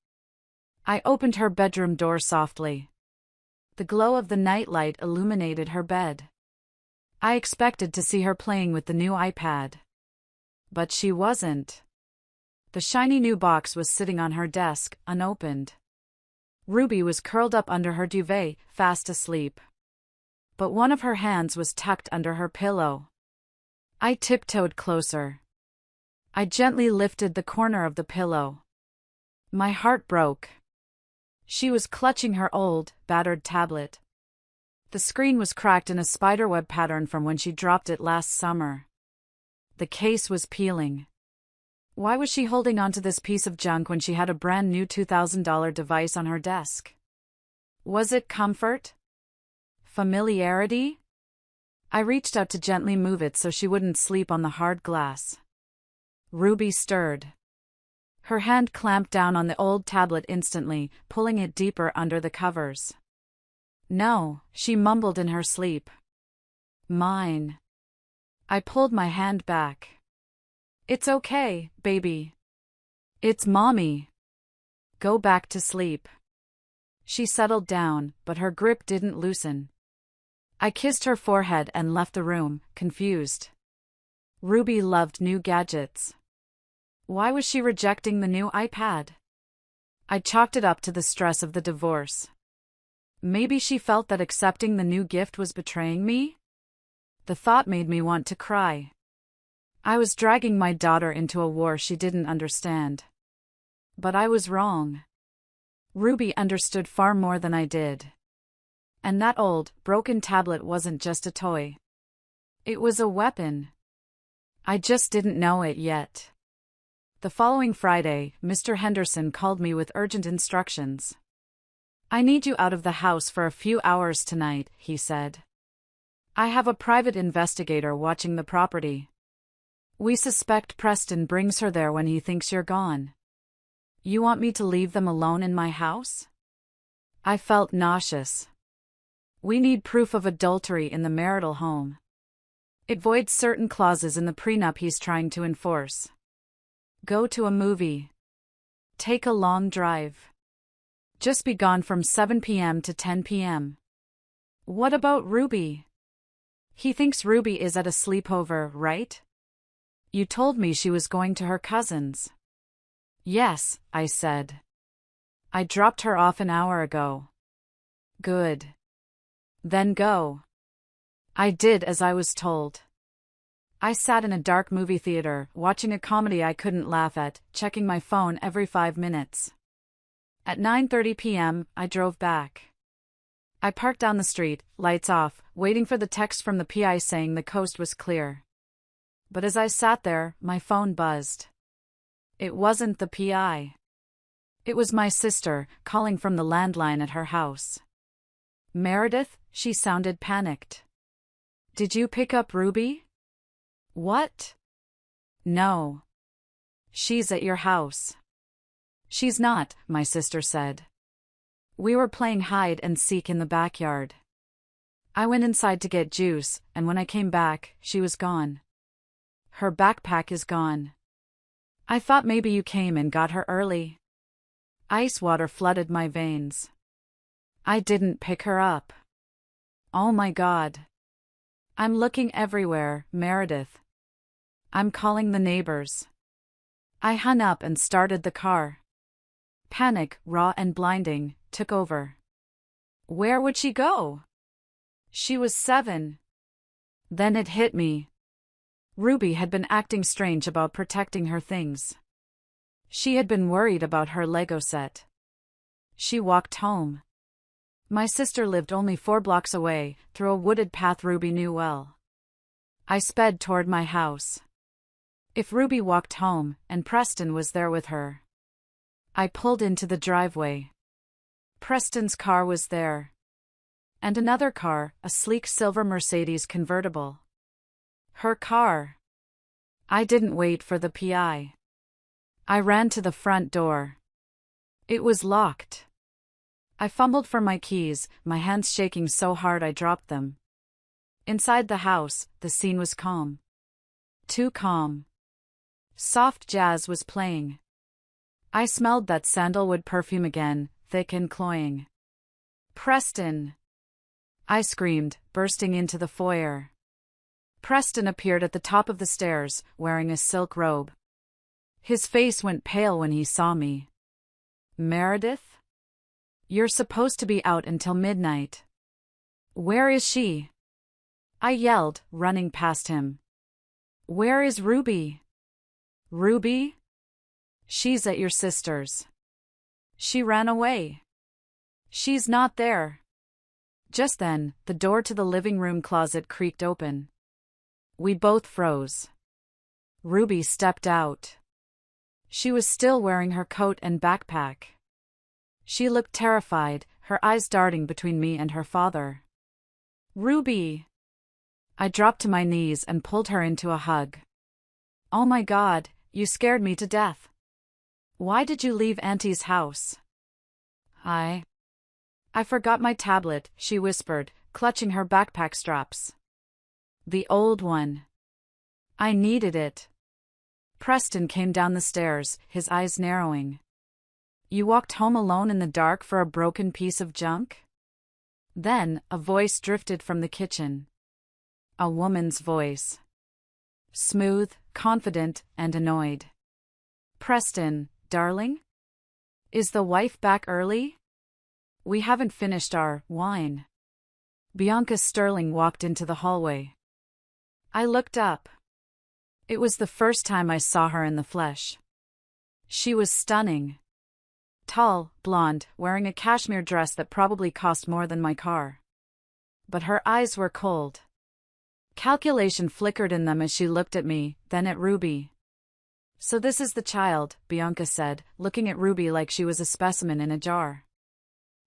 S1: I opened her bedroom door softly. The glow of the nightlight illuminated her bed. I expected to see her playing with the new iPad. But she wasn't. The shiny new box was sitting on her desk, unopened. Ruby was curled up under her duvet, fast asleep. But one of her hands was tucked under her pillow. I tiptoed closer. I gently lifted the corner of the pillow. My heart broke. She was clutching her old, battered tablet. The screen was cracked in a spiderweb pattern from when she dropped it last summer. The case was peeling. Why was she holding onto this piece of junk when she had a brand new $2,000 device on her desk? Was it comfort? Familiarity? I reached out to gently move it so she wouldn't sleep on the hard glass. Ruby stirred. Her hand clamped down on the old tablet instantly, pulling it deeper under the covers. No, she mumbled in her sleep. Mine. I pulled my hand back. It's okay, baby. It's mommy. Go back to sleep. She settled down, but her grip didn't loosen. I kissed her forehead and left the room, confused. Ruby loved new gadgets. Why was she rejecting the new iPad? I chalked it up to the stress of the divorce. Maybe she felt that accepting the new gift was betraying me? The thought made me want to cry. I was dragging my daughter into a war she didn't understand. But I was wrong. Ruby understood far more than I did. And that old, broken tablet wasn't just a toy. It was a weapon. I just didn't know it yet. The following Friday, Mr. Henderson called me with urgent instructions. I need you out of the house for a few hours tonight, he said. I have a private investigator watching the property. We suspect Preston brings her there when he thinks you're gone. You want me to leave them alone in my house? I felt nauseous. We need proof of adultery in the marital home. It voids certain clauses in the prenup he's trying to enforce. Go to a movie. Take a long drive. Just be gone from 7 p.m. to 10 p.m. What about Ruby? He thinks Ruby is at a sleepover, right? You told me she was going to her cousin's. Yes, I said. I dropped her off an hour ago. Good. Then go. I did as I was told. I sat in a dark movie theater, watching a comedy I couldn't laugh at, checking my phone every 5 minutes. At 9:30 p.m., I drove back. I parked down the street, lights off, waiting for the text from the PI saying the coast was clear. But as I sat there, my phone buzzed. It wasn't the PI. It was my sister, calling from the landline at her house. Meredith, she sounded panicked. Did you pick up Ruby? What? No. She's at your house. She's not, my sister said. We were playing hide and seek in the backyard. I went inside to get juice, and when I came back, she was gone. Her backpack is gone. I thought maybe you came and got her early. Ice water flooded my veins. I didn't pick her up. Oh my God. I'm looking everywhere, Meredith. I'm calling the neighbors. I hung up and started the car. Panic, raw and blinding, took over. Where would she go? She was 7. Then it hit me. Ruby had been acting strange about protecting her things. She had been worried about her Lego set. She walked home. My sister lived only 4 blocks away, through a wooded path Ruby knew well. I sped toward my house. If Ruby walked home, and Preston was there with her. I pulled into the driveway. Preston's car was there. And another car, a sleek silver Mercedes convertible. Her car. I didn't wait for the PI. I ran to the front door. It was locked. I fumbled for my keys, my hands shaking so hard I dropped them. Inside the house, the scene was calm. Too calm. Soft jazz was playing. I smelled that sandalwood perfume again, thick and cloying. Preston! I screamed, bursting into the foyer. Preston appeared at the top of the stairs, wearing a silk robe. His face went pale when he saw me. Meredith? You're supposed to be out until midnight. Where is she? I yelled, running past him. Where is Ruby? Ruby? She's at your sister's. She ran away. She's not there. Just then, the door to the living room closet creaked open. We both froze. Ruby stepped out. She was still wearing her coat and backpack. She looked terrified, her eyes darting between me and her father. Ruby! I dropped to my knees and pulled her into a hug. Oh my God, you scared me to death. Why did you leave Auntie's house? I forgot my tablet, she whispered, clutching her backpack straps. The old one. I needed it. Preston came down the stairs, his eyes narrowing. You walked home alone in the dark for a broken piece of junk? Then, a voice drifted from the kitchen. A woman's voice. Smooth, confident, and annoyed. Preston, darling? Is the wife back early? We haven't finished our wine. Bianca Sterling walked into the hallway. I looked up. It was the first time I saw her in the flesh. She was stunning. Tall, blonde, wearing a cashmere dress that probably cost more than my car. But her eyes were cold. Calculation flickered in them as she looked at me, then at Ruby. So this is the child, Bianca said, looking at Ruby like she was a specimen in a jar.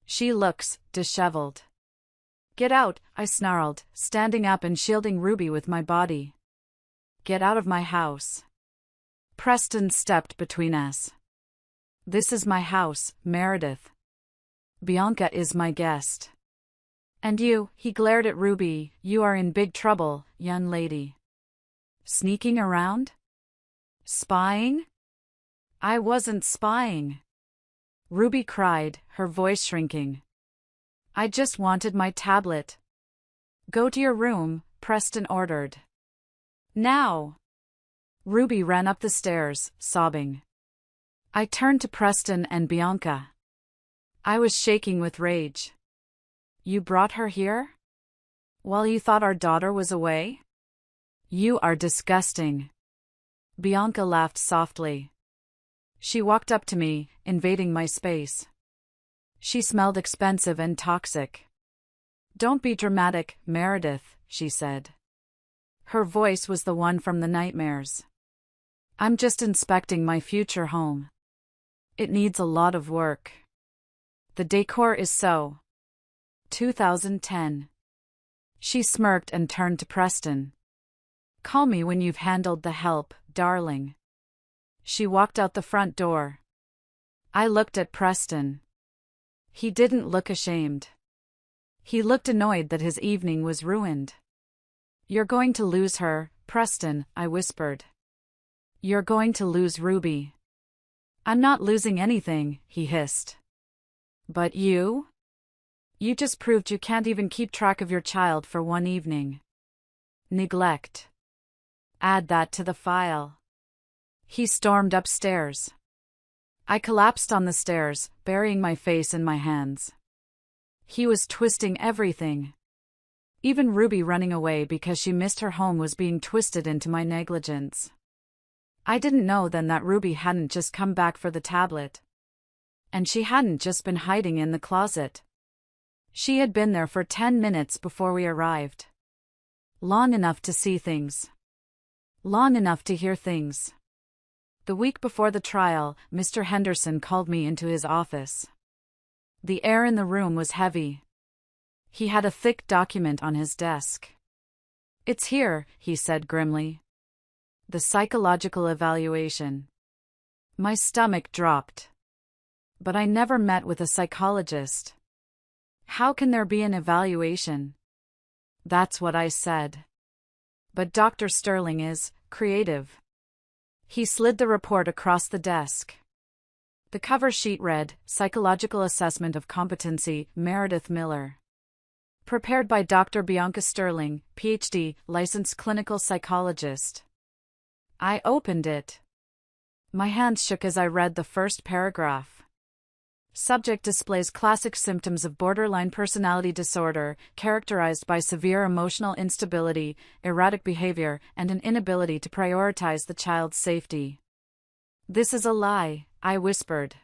S1: She looks disheveled. Get out, I snarled, standing up and shielding Ruby with my body. Get out of my house. Preston stepped between us. This is my house, Meredith. Bianca is my guest. And you, he glared at Ruby, you are in big trouble, young lady. Sneaking around? Spying? I wasn't spying. Ruby cried, her voice shrinking. I just wanted my tablet. Go to your room, Preston ordered. Now! Ruby ran up the stairs, sobbing. I turned to Preston and Bianca. I was shaking with rage. You brought her here? While you thought our daughter was away? You are disgusting. Bianca laughed softly. She walked up to me, invading my space. She smelled expensive and toxic. Don't be dramatic, Meredith, she said. Her voice was the one from the nightmares. I'm just inspecting my future home. It needs a lot of work. The decor is so 2010. She smirked and turned to Preston. Call me when you've handled the help, darling. She walked out the front door. I looked at Preston. He didn't look ashamed. He looked annoyed that his evening was ruined. You're going to lose her, Preston, I whispered. You're going to lose Ruby. I'm not losing anything, he hissed. But you? You just proved you can't even keep track of your child for one evening. Neglect. Add that to the file. He stormed upstairs. I collapsed on the stairs, burying my face in my hands. He was twisting everything. Even Ruby running away because she missed her home was being twisted into my negligence. I didn't know then that Ruby hadn't just come back for the tablet. And she hadn't just been hiding in the closet. She had been there for 10 minutes before we arrived. Long enough to see things. Long enough to hear things. The week before the trial, Mr. Henderson called me into his office. The air in the room was heavy. He had a thick document on his desk. It's here, he said grimly. The psychological evaluation. My stomach dropped. But I never met with a psychologist. How can there be an evaluation? That's what I said. But Dr. Sterling is creative. He slid the report across the desk. The cover sheet read, Psychological Assessment of Competency, Meredith Miller. Prepared by Dr. Bianca Sterling, Ph.D., licensed clinical psychologist. I opened it. My hands shook as I read the first paragraph. Subject displays classic symptoms of borderline personality disorder, characterized by severe emotional instability, erratic behavior, and an inability to prioritize the child's safety. This is a lie, I whispered.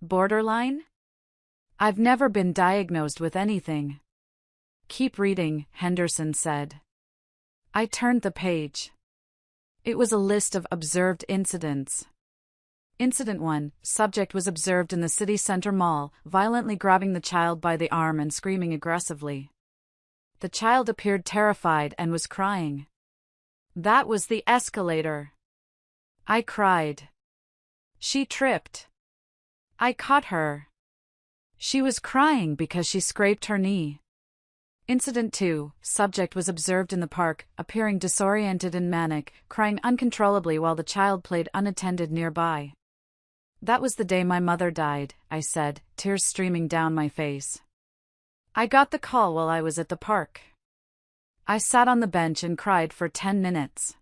S1: Borderline? I've never been diagnosed with anything. Keep reading, Henderson said. I turned the page. It was a list of observed incidents. Incident 1, subject was observed in the city center mall, violently grabbing the child by the arm and screaming aggressively. The child appeared terrified and was crying. That was the escalator. I cried. She tripped. I caught her. She was crying because she scraped her knee. Incident 2, subject was observed in the park, appearing disoriented and manic, crying uncontrollably while the child played unattended nearby. That was the day my mother died, I said, tears streaming down my face. I got the call while I was at the park. I sat on the bench and cried for 10 minutes.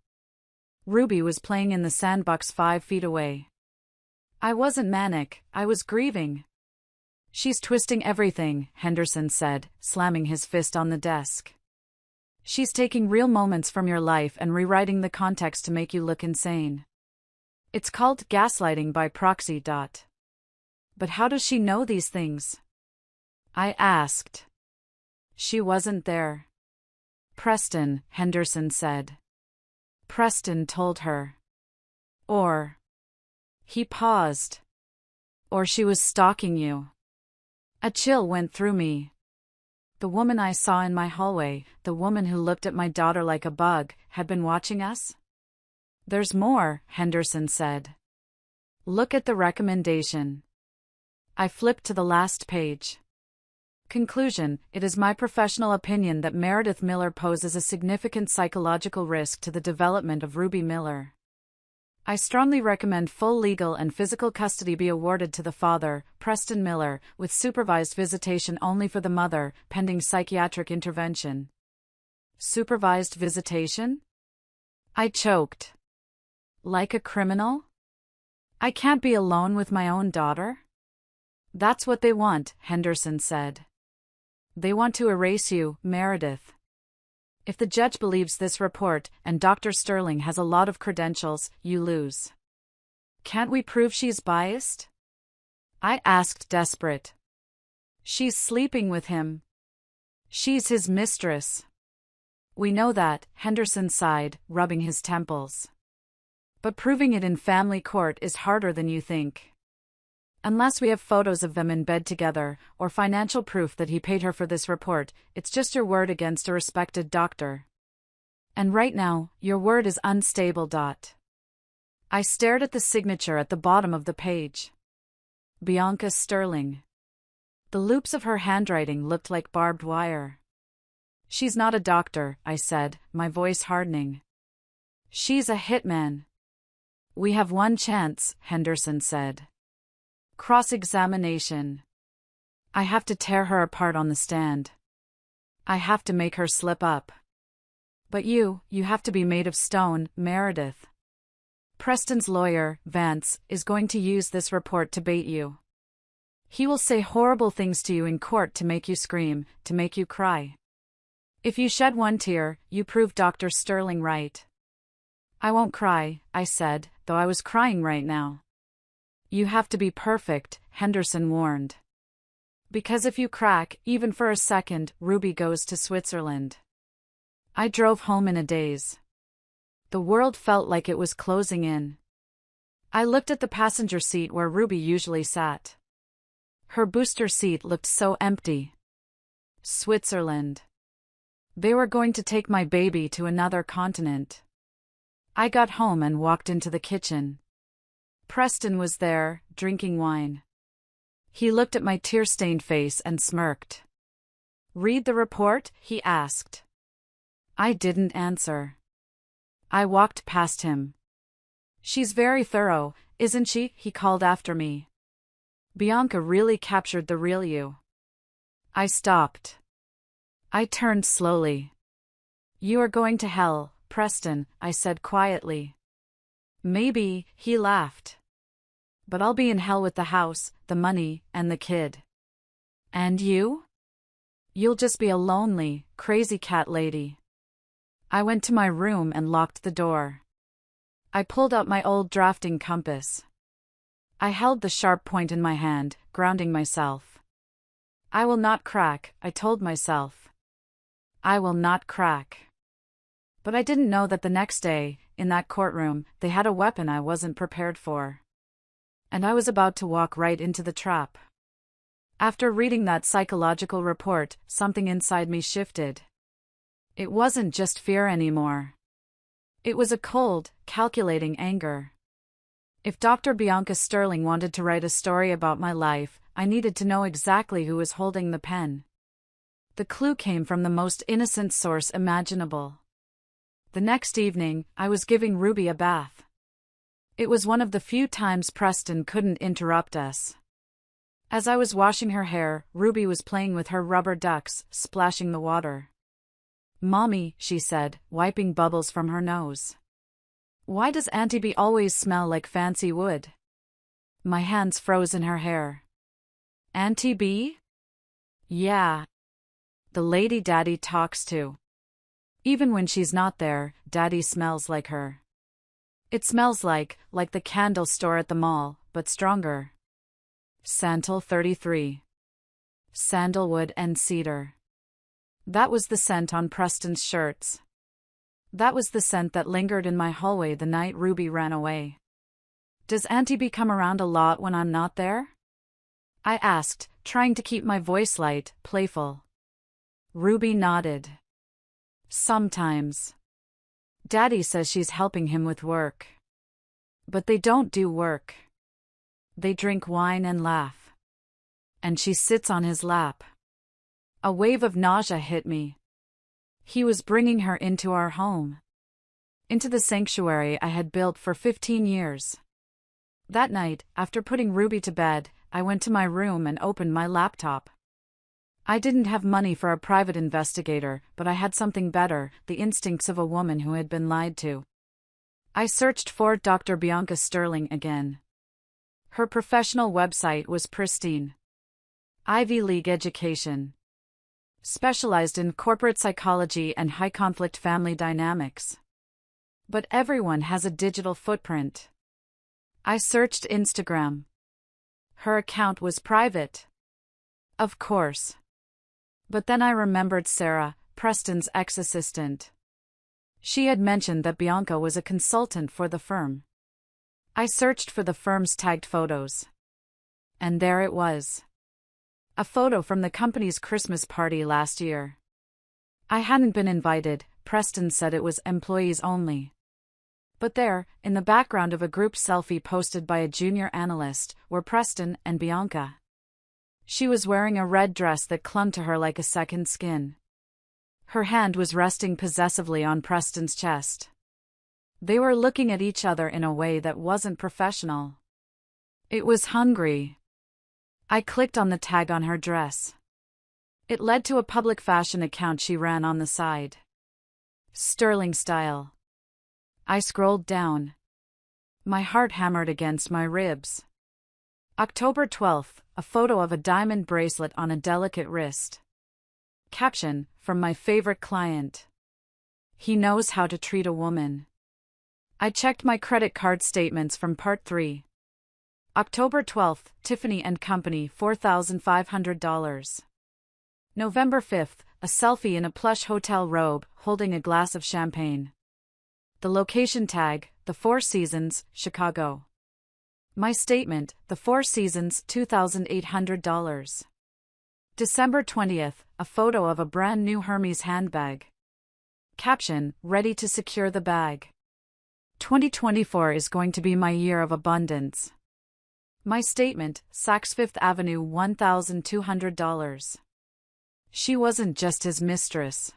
S1: Ruby was playing in the sandbox 5 feet away. I wasn't manic, I was grieving. She's twisting everything, Henderson said, slamming his fist on the desk. She's taking real moments from your life and rewriting the context to make you look insane. It's called gaslighting by proxy. But how does she know these things? I asked. She wasn't there. Preston, Henderson said. Preston told her. Or. He paused. Or she was stalking you. A chill went through me. The woman I saw in my hallway, the woman who looked at my daughter like a bug, had been watching us? There's more, Henderson said. Look at the recommendation. I flipped to the last page. Conclusion: it is my professional opinion that Meredith Miller poses a significant psychological risk to the development of Ruby Miller. I strongly recommend full legal and physical custody be awarded to the father, Preston Miller, with supervised visitation only for the mother, pending psychiatric intervention. Supervised visitation? I choked. Like a criminal? I can't be alone with my own daughter? That's what they want, Henderson said. They want to erase you, Meredith. If the judge believes this report, and Dr. Sterling has a lot of credentials, you lose. Can't we prove she's biased? I asked, desperate. She's sleeping with him. She's his mistress. We know that, Henderson sighed, rubbing his temples. But proving it in family court is harder than you think. Unless we have photos of them in bed together, or financial proof that he paid her for this report, it's just your word against a respected doctor. And right now, your word is unstable. I stared at the signature at the bottom of the page. Bianca Sterling. The loops of her handwriting looked like barbed wire. She's not a doctor, I said, my voice hardening. She's a hitman. We have one chance, Henderson said. Cross-examination. I have to tear her apart on the stand. I have to make her slip up. But you have to be made of stone, Meredith. Preston's lawyer, Vance, is going to use this report to bait you. He will say horrible things to you in court to make you scream, to make you cry. If you shed one tear, you prove Dr. Sterling right. I won't cry, I said, though I was crying right now. You have to be perfect, Henderson warned. Because if you crack, even for a second, Ruby goes to Switzerland. I drove home in a daze. The world felt like it was closing in. I looked at the passenger seat where Ruby usually sat. Her booster seat looked so empty. Switzerland. They were going to take my baby to another continent. I got home and walked into the kitchen. Preston was there, drinking wine. He looked at my tear-stained face and smirked. "Read the report?" he asked. I didn't answer. I walked past him. "She's very thorough, isn't she?" he called after me. "Bianca really captured the real you." I stopped. I turned slowly. "You are going to hell, Preston," I said quietly. "Maybe," he laughed. "But I'll be in hell with the house, the money, and the kid." "And you?" "You'll just be a lonely, crazy cat lady." I went to my room and locked the door. I pulled out my old drafting compass. I held the sharp point in my hand, grounding myself. "I will not crack," I told myself. "I will not crack." But I didn't know that the next day, in that courtroom, they had a weapon I wasn't prepared for. And I was about to walk right into the trap. After reading that psychological report, something inside me shifted. It wasn't just fear anymore. It was a cold, calculating anger. If Dr. Bianca Sterling wanted to write a story about my life, I needed to know exactly who was holding the pen. The clue came from the most innocent source imaginable. The next evening, I was giving Ruby a bath. It was one of the few times Preston couldn't interrupt us. As I was washing her hair, Ruby was playing with her rubber ducks, splashing the water. "Mommy," she said, wiping bubbles from her nose. "Why does Auntie B always smell like fancy wood?" My hands froze in her hair. "Auntie B?" "Yeah. The lady Daddy talks to. Even when she's not there, Daddy smells like her. It smells like the candle store at the mall, but stronger. Santal 33. Sandalwood and cedar. That was the scent on Preston's shirts. That was the scent that lingered in my hallway the night Ruby ran away. "Does Auntie B come around a lot when I'm not there?" I asked, trying to keep my voice light, playful. Ruby nodded. "Sometimes. Daddy says she's helping him with work. But they don't do work. They drink wine and laugh. And she sits on his lap." A wave of nausea hit me. He was bringing her into our home. Into the sanctuary I had built for 15 years. That night, after putting Ruby to bed, I went to my room and opened my laptop. I didn't have money for a private investigator, but I had something better, the instincts of a woman who had been lied to. I searched for Dr. Bianca Sterling again. Her professional website was pristine. Ivy League education. Specialized in corporate psychology and high-conflict family dynamics. But everyone has a digital footprint. I searched Instagram. Her account was private. Of course. But then I remembered Sarah, Preston's ex-assistant. She had mentioned that Bianca was a consultant for the firm. I searched for the firm's tagged photos. And there it was. A photo from the company's Christmas party last year. I hadn't been invited, Preston said it was employees only. But there, in the background of a group selfie posted by a junior analyst, were Preston and Bianca. She was wearing a red dress that clung to her like a second skin. Her hand was resting possessively on Preston's chest. They were looking at each other in a way that wasn't professional. It was hungry. I clicked on the tag on her dress. It led to a public fashion account she ran on the side. Sterling style. I scrolled down. My heart hammered against my ribs. October 12th, a photo of a diamond bracelet on a delicate wrist. Caption, from my favorite client. He knows how to treat a woman. I checked my credit card statements from Part 3. October 12th, Tiffany & Company, $4,500. November 5th, a selfie in a plush hotel robe, holding a glass of champagne. The location tag, the Four Seasons, Chicago. My statement, the Four Seasons, $2,800. December 20th, a photo of a brand new Hermes handbag. Caption, ready to secure the bag. 2024 is going to be my year of abundance. My statement, Saks Fifth Avenue $1,200. She wasn't just his mistress.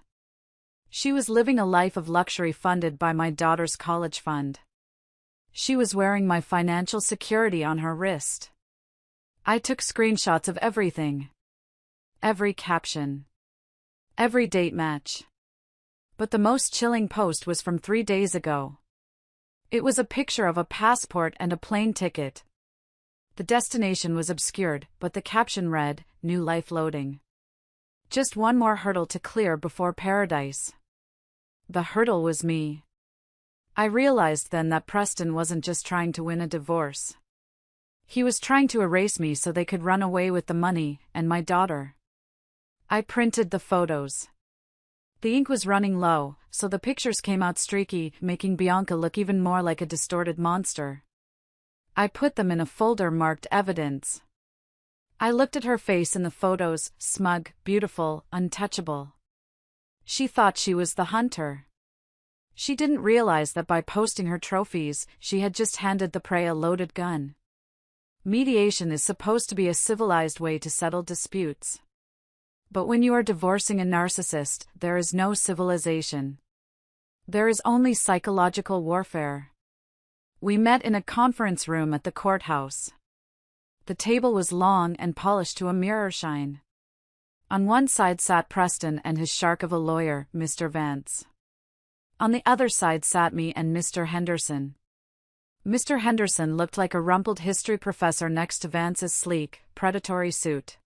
S1: She was living a life of luxury funded by my daughter's college fund. She was wearing my financial security on her wrist. I took screenshots of everything. Every caption. Every date match. But the most chilling post was from 3 days ago. It was a picture of a passport and a plane ticket. The destination was obscured, but the caption read, "New life loading. Just one more hurdle to clear before paradise." The hurdle was me. I realized then that Preston wasn't just trying to win a divorce. He was trying to erase me so they could run away with the money and my daughter. I printed the photos. The ink was running low, so the pictures came out streaky, making Bianca look even more like a distorted monster. I put them in a folder marked evidence. I looked at her face in the photos, smug, beautiful, untouchable. She thought she was the hunter. She didn't realize that by posting her trophies, she had just handed the prey a loaded gun. Mediation is supposed to be a civilized way to settle disputes. But when you are divorcing a narcissist, there is no civilization. There is only psychological warfare. We met in a conference room at the courthouse. The table was long and polished to a mirror shine. On one side sat Preston and his shark of a lawyer, Mr. Vance. On the other side sat me and Mr. Henderson. Mr. Henderson looked like a rumpled history professor next to Vance's sleek, predatory suit.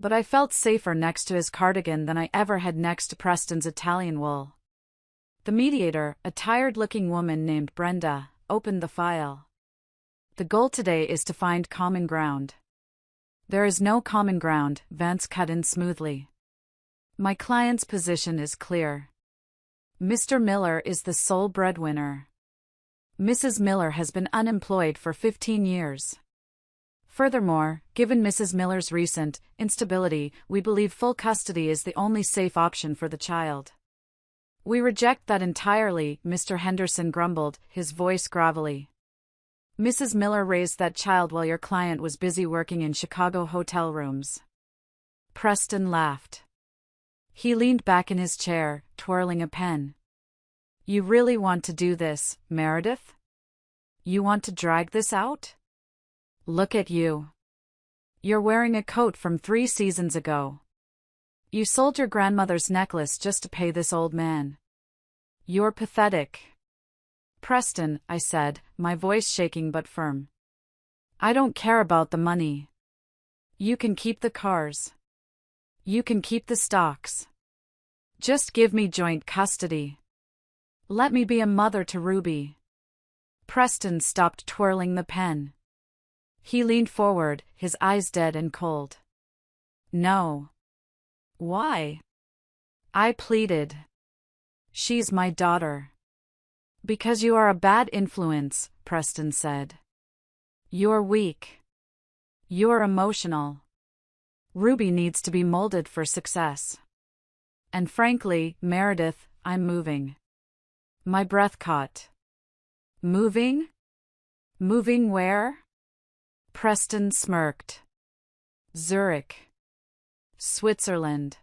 S1: But I felt safer next to his cardigan than I ever had next to Preston's Italian wool. The mediator, a tired-looking woman named Brenda, opened the file. The goal today is to find common ground. There is no common ground, Vance cut in smoothly. My client's position is clear. Mr. Miller is the sole breadwinner. Mrs. Miller has been unemployed for 15 years. Furthermore, given Mrs. Miller's recent instability, we believe full custody is the only safe option for the child. We reject that entirely, Mr. Henderson grumbled, his voice gravelly. Mrs. Miller raised that child while your client was busy working in Chicago hotel rooms. Preston laughed. He leaned back in his chair, twirling a pen. You really want to do this, Meredith? You want to drag this out? Look at you. You're wearing a coat from 3 seasons ago. You sold your grandmother's necklace just to pay this old man. You're pathetic. Preston, I said, my voice shaking but firm. I don't care about the money. You can keep the cars. You can keep the stocks. Just give me joint custody. Let me be a mother to Ruby. Preston stopped twirling the pen. He leaned forward, his eyes dead and cold. No. Why? I pleaded. She's my daughter. Because you are a bad influence, Preston said. You're weak. You're emotional. Ruby needs to be molded for success. And frankly, Meredith, I'm moving. My breath caught. Moving? Moving where? Preston smirked. Zurich. Switzerland.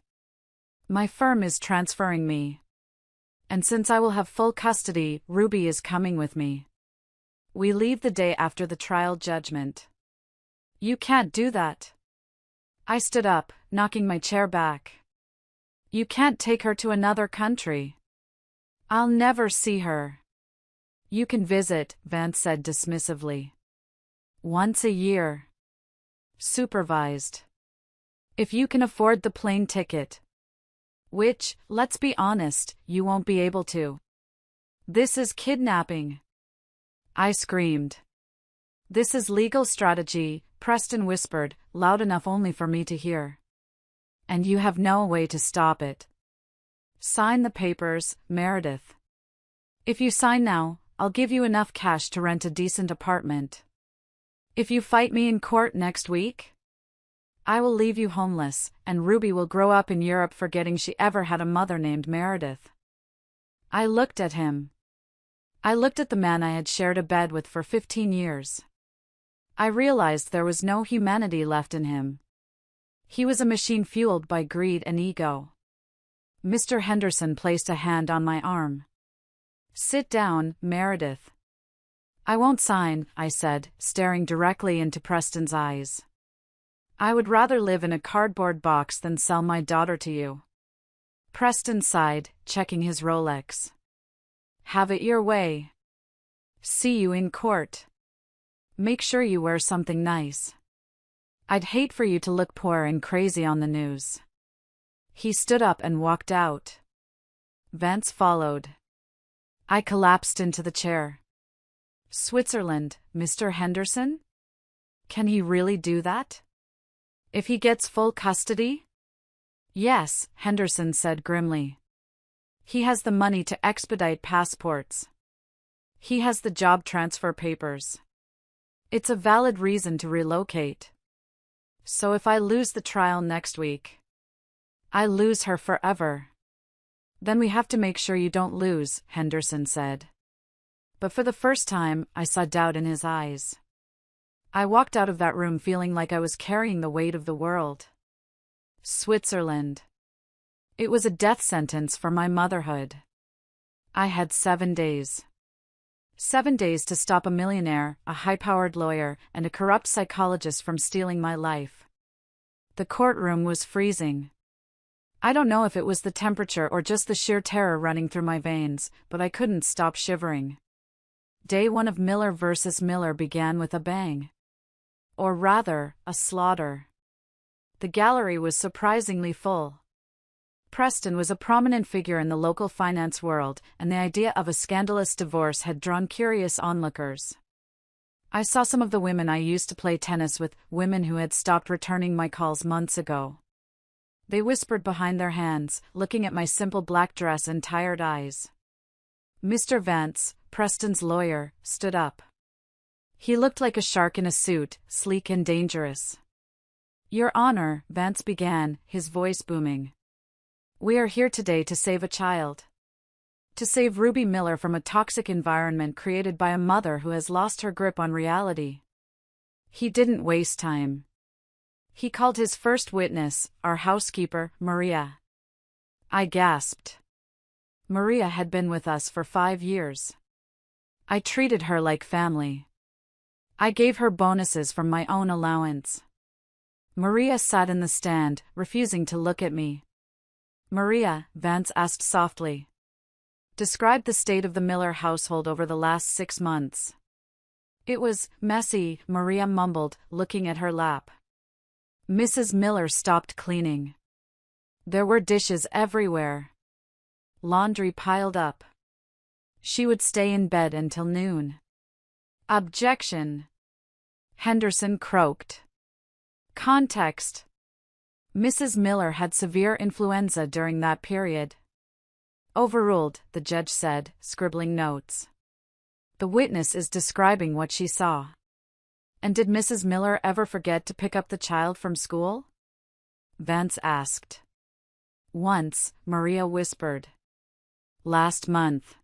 S1: My firm is transferring me. And since I will have full custody, Ruby is coming with me. We leave the day after the trial judgment. You can't do that. I stood up, knocking my chair back. You can't take her to another country. I'll never see her. You can visit, Vance said dismissively. Once a year. Supervised. If you can afford the plane ticket. Which, let's be honest, you won't be able to. This is kidnapping. I screamed. This is legal strategy, Preston whispered, loud enough only for me to hear. And you have no way to stop it. Sign the papers, Meredith. If you sign now, I'll give you enough cash to rent a decent apartment. If you fight me in court next week, I will leave you homeless, and Ruby will grow up in Europe forgetting she ever had a mother named Meredith. I looked at him. I looked at the man I had shared a bed with for 15 years. I realized there was no humanity left in him. He was a machine fueled by greed and ego. Mr. Henderson placed a hand on my arm. "Sit down, Meredith." "I won't sign," I said, staring directly into Preston's eyes. "I would rather live in a cardboard box than sell my daughter to you." Preston sighed, checking his Rolex. "Have it your way. See you in court. Make sure you wear something nice. I'd hate for you to look poor and crazy on the news." He stood up and walked out. Vance followed. I collapsed into the chair. Switzerland, Mr. Henderson? Can he really do that? If he gets full custody? Yes, Henderson said grimly. He has the money to expedite passports. He has the job transfer papers. It's a valid reason to relocate. So if I lose the trial next week, I lose her forever. Then we have to make sure you don't lose, Henderson said. But for the first time, I saw doubt in his eyes. I walked out of that room feeling like I was carrying the weight of the world. Switzerland. It was a death sentence for my motherhood. I had 7 days. 7 days to stop a millionaire, a high-powered lawyer, and a corrupt psychologist from stealing my life. The courtroom was freezing. I don't know if it was the temperature or just the sheer terror running through my veins, but I couldn't stop shivering. Day 1 of Miller versus Miller began with a bang. Or rather, a slaughter. The gallery was surprisingly full. Preston was a prominent figure in the local finance world, and the idea of a scandalous divorce had drawn curious onlookers. I saw some of the women I used to play tennis with, women who had stopped returning my calls months ago. They whispered behind their hands, looking at my simple black dress and tired eyes. Mr. Vance, Preston's lawyer, stood up. He looked like a shark in a suit, sleek and dangerous. "Your Honor," Vance began, his voice booming. "We are here today to save a child. To save Ruby Miller from a toxic environment created by a mother who has lost her grip on reality." He didn't waste time. He called his first witness, our housekeeper, Maria. I gasped. Maria had been with us for 5 years. I treated her like family. I gave her bonuses from my own allowance. Maria sat in the stand, refusing to look at me. "Maria," Vance asked softly, "describe the state of the Miller household over the last 6 months." "It was messy," Maria mumbled, looking at her lap. Mrs. Miller stopped cleaning. There were dishes everywhere. Laundry piled up. She would stay in bed until noon. "Objection," Henderson croaked. Context. Mrs. Miller had severe influenza during that period. "Overruled," the judge said, scribbling notes. "The witness is describing what she saw." "And did Mrs. Miller ever forget to pick up the child from school?" Vance asked. "Once," Maria whispered. "Last month.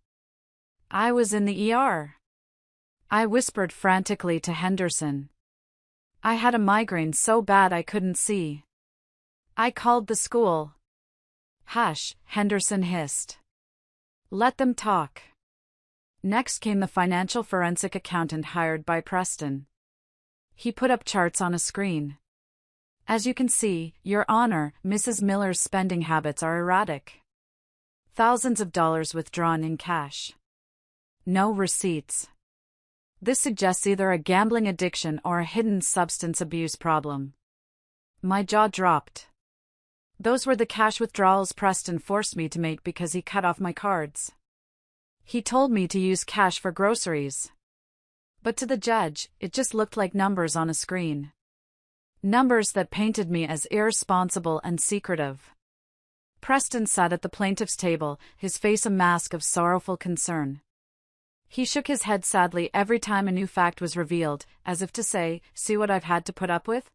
S1: I was in the ER." I whispered frantically to Henderson. I had a migraine so bad I couldn't see. "I called the school." "Hush," Henderson hissed. "Let them talk." Next came the financial forensic accountant hired by Preston. He put up charts on a screen. "As you can see, Your Honor, Mrs. Miller's spending habits are erratic. Thousands of dollars withdrawn in cash. No receipts. This suggests either a gambling addiction or a hidden substance abuse problem." My jaw dropped. Those were the cash withdrawals Preston forced me to make because he cut off my cards. He told me to use cash for groceries. But to the judge, it just looked like numbers on a screen. Numbers that painted me as irresponsible and secretive. Preston sat at the plaintiff's table, his face a mask of sorrowful concern. He shook his head sadly every time a new fact was revealed, as if to say, "See what I've had to put up with?"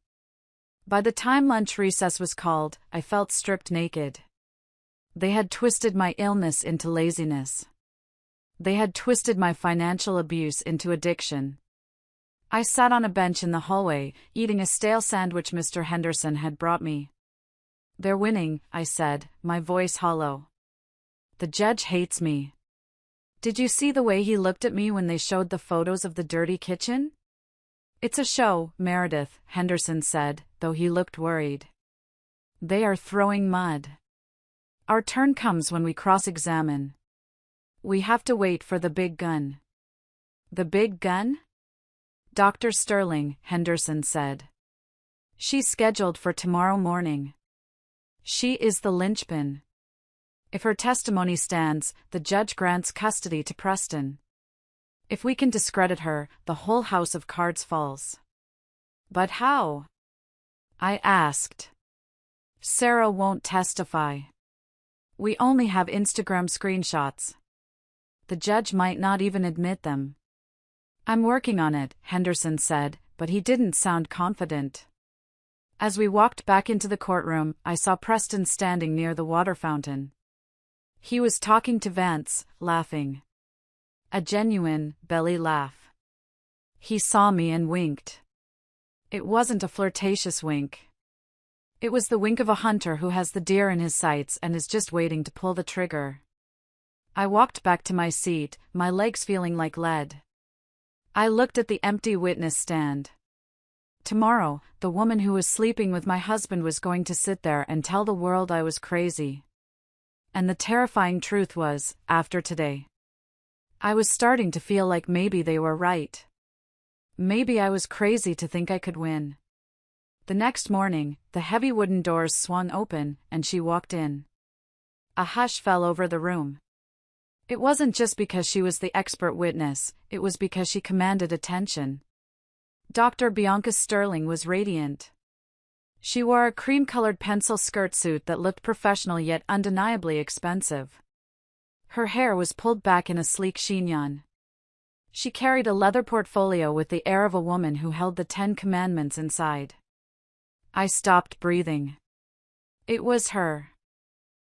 S1: By the time lunch recess was called, I felt stripped naked. They had twisted my illness into laziness. They had twisted my financial abuse into addiction. I sat on a bench in the hallway, eating a stale sandwich Mr. Henderson had brought me. "They're winning," I said, my voice hollow. "The judge hates me." "Did you see the way he looked at me when they showed the photos of the dirty kitchen?" "It's a show, Meredith," Henderson said, though he looked worried. "They are throwing mud. Our turn comes when we cross-examine. We have to wait for the big gun." "The big gun?" "Dr. Sterling," Henderson said. "She's scheduled for tomorrow morning. She is the linchpin. If her testimony stands, the judge grants custody to Preston. If we can discredit her, the whole house of cards falls." "But how?" I asked. "Sarah won't testify. We only have Instagram screenshots. The judge might not even admit them." "I'm working on it," Henderson said, but he didn't sound confident. As we walked back into the courtroom, I saw Preston standing near the water fountain. He was talking to Vance, laughing. A genuine, belly laugh. He saw me and winked. It wasn't a flirtatious wink. It was the wink of a hunter who has the deer in his sights and is just waiting to pull the trigger. I walked back to my seat, my legs feeling like lead. I looked at the empty witness stand. Tomorrow, the woman who was sleeping with my husband was going to sit there and tell the world I was crazy. And the terrifying truth was, after today, I was starting to feel like maybe they were right. Maybe I was crazy to think I could win. The next morning, the heavy wooden doors swung open, and she walked in. A hush fell over the room. It wasn't just because she was the expert witness, it was because she commanded attention. Dr. Bianca Sterling was radiant. She wore a cream-colored pencil skirt suit that looked professional yet undeniably expensive. Her hair was pulled back in a sleek chignon. She carried a leather portfolio with the air of a woman who held the 10 Commandments inside. I stopped breathing. It was her.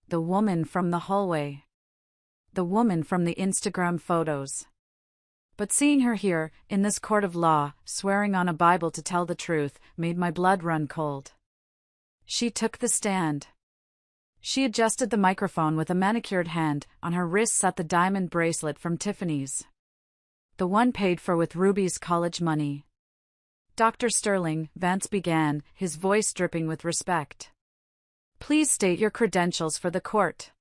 S1: The woman from the hallway. The woman from the Instagram photos. But seeing her here, in this court of law, swearing on a Bible to tell the truth, made my blood run cold. She took the stand. She adjusted the microphone with a manicured hand, on her wrist sat the diamond bracelet from Tiffany's. The one paid for with Ruby's college money. "Dr. Sterling," Vance began, his voice dripping with respect. "Please state your credentials for the court."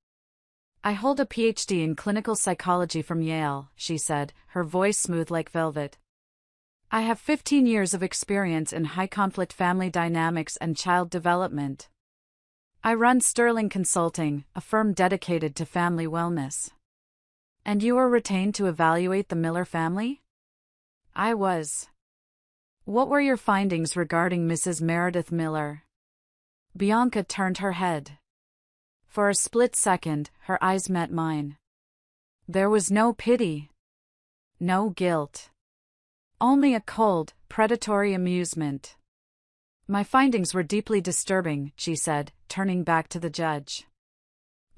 S1: "I hold a PhD in clinical psychology from Yale," she said, her voice smooth like velvet. "I have 15 years of experience in high-conflict family dynamics and child development. I run Sterling Consulting, a firm dedicated to family wellness." "And you were retained to evaluate the Miller family?" "I was." "What were your findings regarding Mrs. Meredith Miller?" Bianca turned her head. For a split second, her eyes met mine. There was no pity. No guilt. Only a cold, predatory amusement. "My findings were deeply disturbing," she said, turning back to the judge.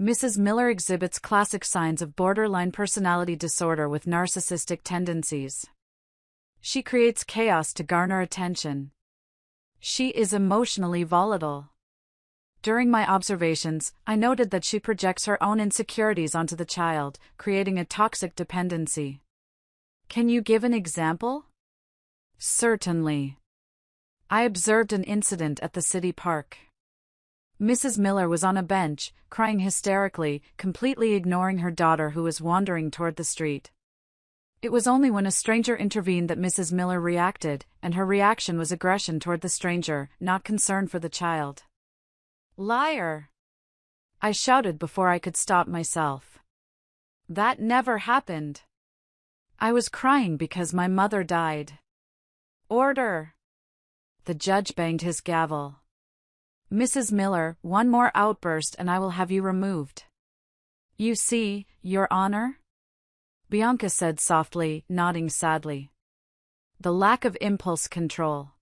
S1: "Mrs. Miller exhibits classic signs of borderline personality disorder with narcissistic tendencies. She creates chaos to garner attention. She is emotionally volatile. During my observations, I noted that she projects her own insecurities onto the child, creating a toxic dependency." "Can you give an example?" "Certainly. I observed an incident at the city park. Mrs. Miller was on a bench, crying hysterically, completely ignoring her daughter who was wandering toward the street. It was only when a stranger intervened that Mrs. Miller reacted, and her reaction was aggression toward the stranger, not concern for the child." "Liar!" I shouted before I could stop myself. "That never happened. I was crying because my mother died." "Order!" The judge banged his gavel. "Mrs. Miller, one more outburst and I will have you removed." "You see, Your Honor?" Bianca said softly, nodding sadly. "The lack of impulse control.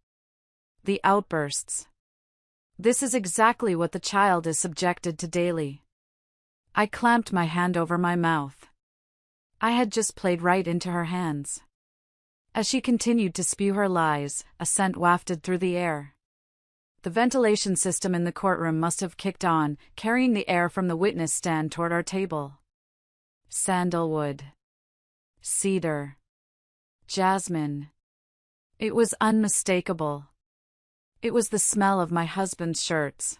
S1: The outbursts. This is exactly what the child is subjected to daily." I clamped my hand over my mouth. I had just played right into her hands. As she continued to spew her lies, a scent wafted through the air. The ventilation system in the courtroom must have kicked on, carrying the air from the witness stand toward our table. Sandalwood. Cedar. Jasmine. It was unmistakable. It was the smell of my husband's shirts.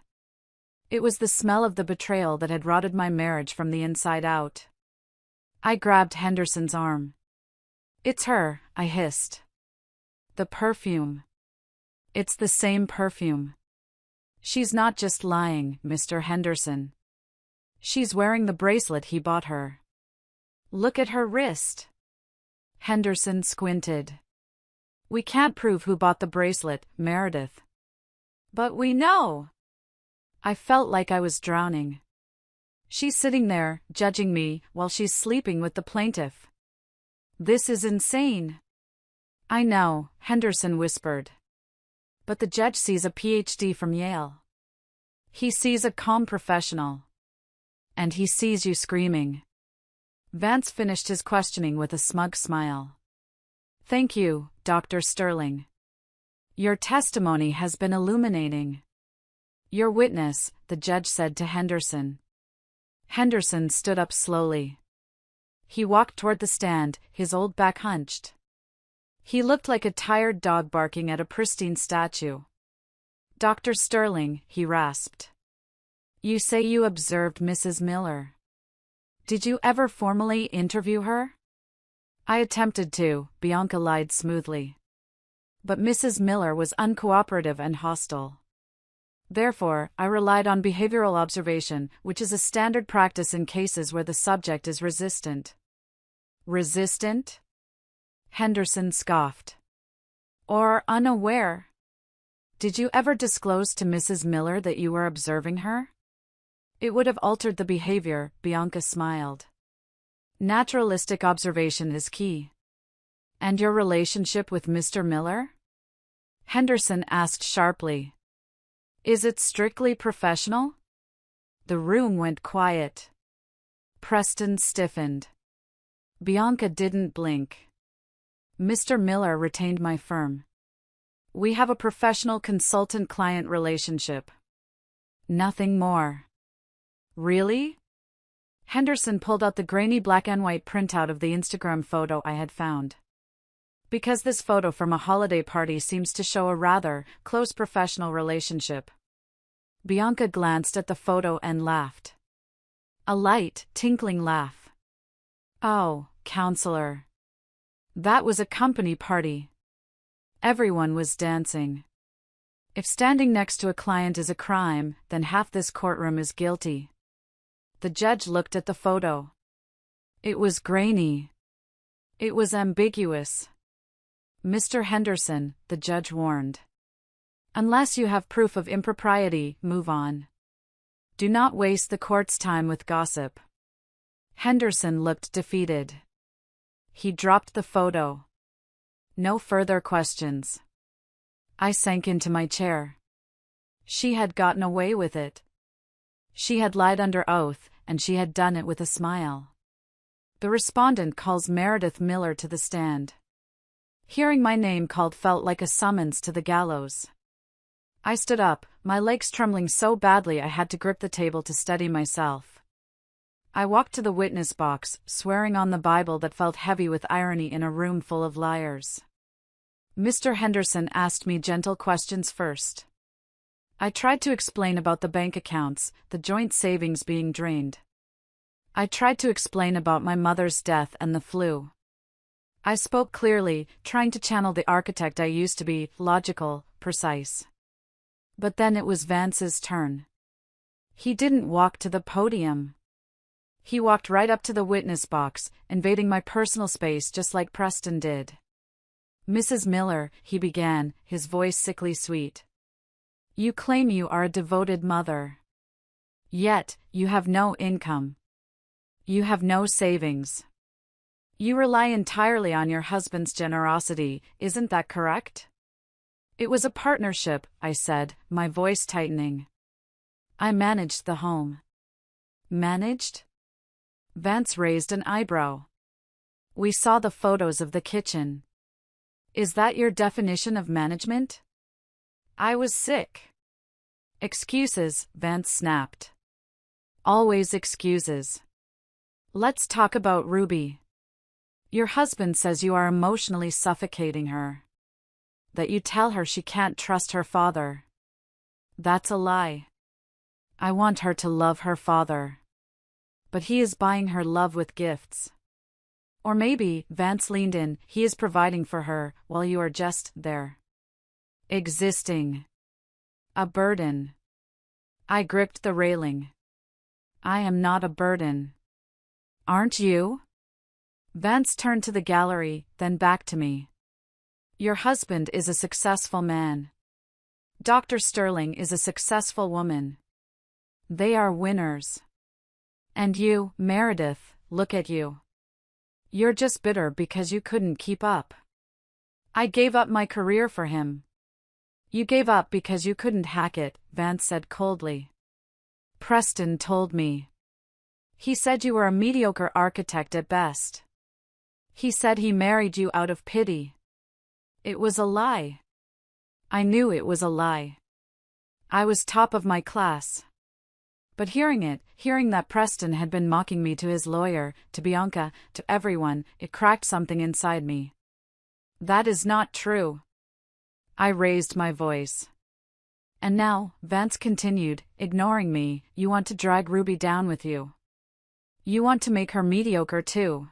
S1: It was the smell of the betrayal that had rotted my marriage from the inside out. I grabbed Henderson's arm. "It's her," I hissed. "The perfume. It's the same perfume. She's not just lying, Mr. Henderson. She's wearing the bracelet he bought her. Look at her wrist." Henderson squinted. "We can't prove who bought the bracelet, Meredith. But we know." I felt like I was drowning. "She's sitting there, judging me, while she's sleeping with the plaintiff. This is insane." "I know," Henderson whispered. "But the judge sees a PhD from Yale. He sees a calm professional. And he sees you screaming." Vance finished his questioning with a smug smile. "Thank you, Dr. Sterling. Your testimony has been illuminating." "Your witness," the judge said to Henderson. Henderson stood up slowly. He walked toward the stand, his old back hunched. He looked like a tired dog barking at a pristine statue. "Dr. Sterling," he rasped. "You say you observed Mrs. Miller. Did you ever formally interview her?" "I attempted to," Bianca lied smoothly. "But Mrs. Miller was uncooperative and hostile. Therefore, I relied on behavioral observation, which is a standard practice in cases where the subject is resistant." "Resistant?" Henderson scoffed. "Or unaware? Did you ever disclose to Mrs. Miller that you were observing her?" "It would have altered the behavior," Bianca smiled. "Naturalistic observation is key." "And your relationship with Mr. Miller?" Henderson asked sharply. "Is it strictly professional?" The room went quiet. Preston stiffened. Bianca didn't blink. "Mr. Miller retained my firm. We have a professional consultant-client relationship. Nothing more." "Really?" Henderson pulled out the grainy black and white printout of the Instagram photo I had found. "Because this photo from a holiday party seems to show a rather close professional relationship." Bianca glanced at the photo and laughed. A light, tinkling laugh. "Oh, counselor. That was a company party. Everyone was dancing. If standing next to a client is a crime, then half this courtroom is guilty." The judge looked at the photo. It was grainy. It was ambiguous. "Mr. Henderson," the judge warned. "Unless you have proof of impropriety, move on. Do not waste the court's time with gossip." Henderson looked defeated. He dropped the photo. No further questions. I sank into my chair. She had gotten away with it. She had lied under oath, and she had done it with a smile. The respondent calls Meredith Miller to the stand. Hearing my name called felt like a summons to the gallows. I stood up, my legs trembling so badly I had to grip the table to steady myself. I walked to the witness box, swearing on the Bible that felt heavy with irony in a room full of liars. Mr. Henderson asked me gentle questions first. I tried to explain about the bank accounts, the joint savings being drained. I tried to explain about my mother's death and the flu. I spoke clearly, trying to channel the architect I used to be, logical, precise. But then it was Vance's turn. He didn't walk to the podium. He walked right up to the witness box, invading my personal space just like Preston did. "Mrs. Miller," he began, his voice sickly sweet. "You claim you are a devoted mother. Yet, you have no income. You have no savings. You rely entirely on your husband's generosity, isn't that correct?" "It was a partnership," I said, my voice tightening. "I managed the home." "Managed?" Vance raised an eyebrow. We saw the photos of the kitchen. Is that your definition of management? I was sick. Excuses, Vance snapped. Always excuses. Let's talk about Ruby. Your husband says you are emotionally suffocating her. That you tell her she can't trust her father. That's a lie. I want her to love her father. But he is buying her love with gifts. Or maybe, Vance leaned in, he is providing for her, while you are just there. Existing. A burden. I gripped the railing. I am not a burden. Aren't you? Vance turned to the gallery, then back to me. Your husband is a successful man. Dr. Sterling is a successful woman. They are winners. And you, Meredith, look at you. You're just bitter because you couldn't keep up. I gave up my career for him. You gave up because you couldn't hack it, Vance said coldly. Preston told me. He said you were a mediocre architect at best. He said he married you out of pity. It was a lie. I knew it was a lie. I was top of my class. But hearing that Preston had been mocking me to his lawyer, to Bianca, to everyone, it cracked something inside me. That is not true. I raised my voice. And now, Vance continued, ignoring me, you want to drag Ruby down with you. You want to make her mediocre too.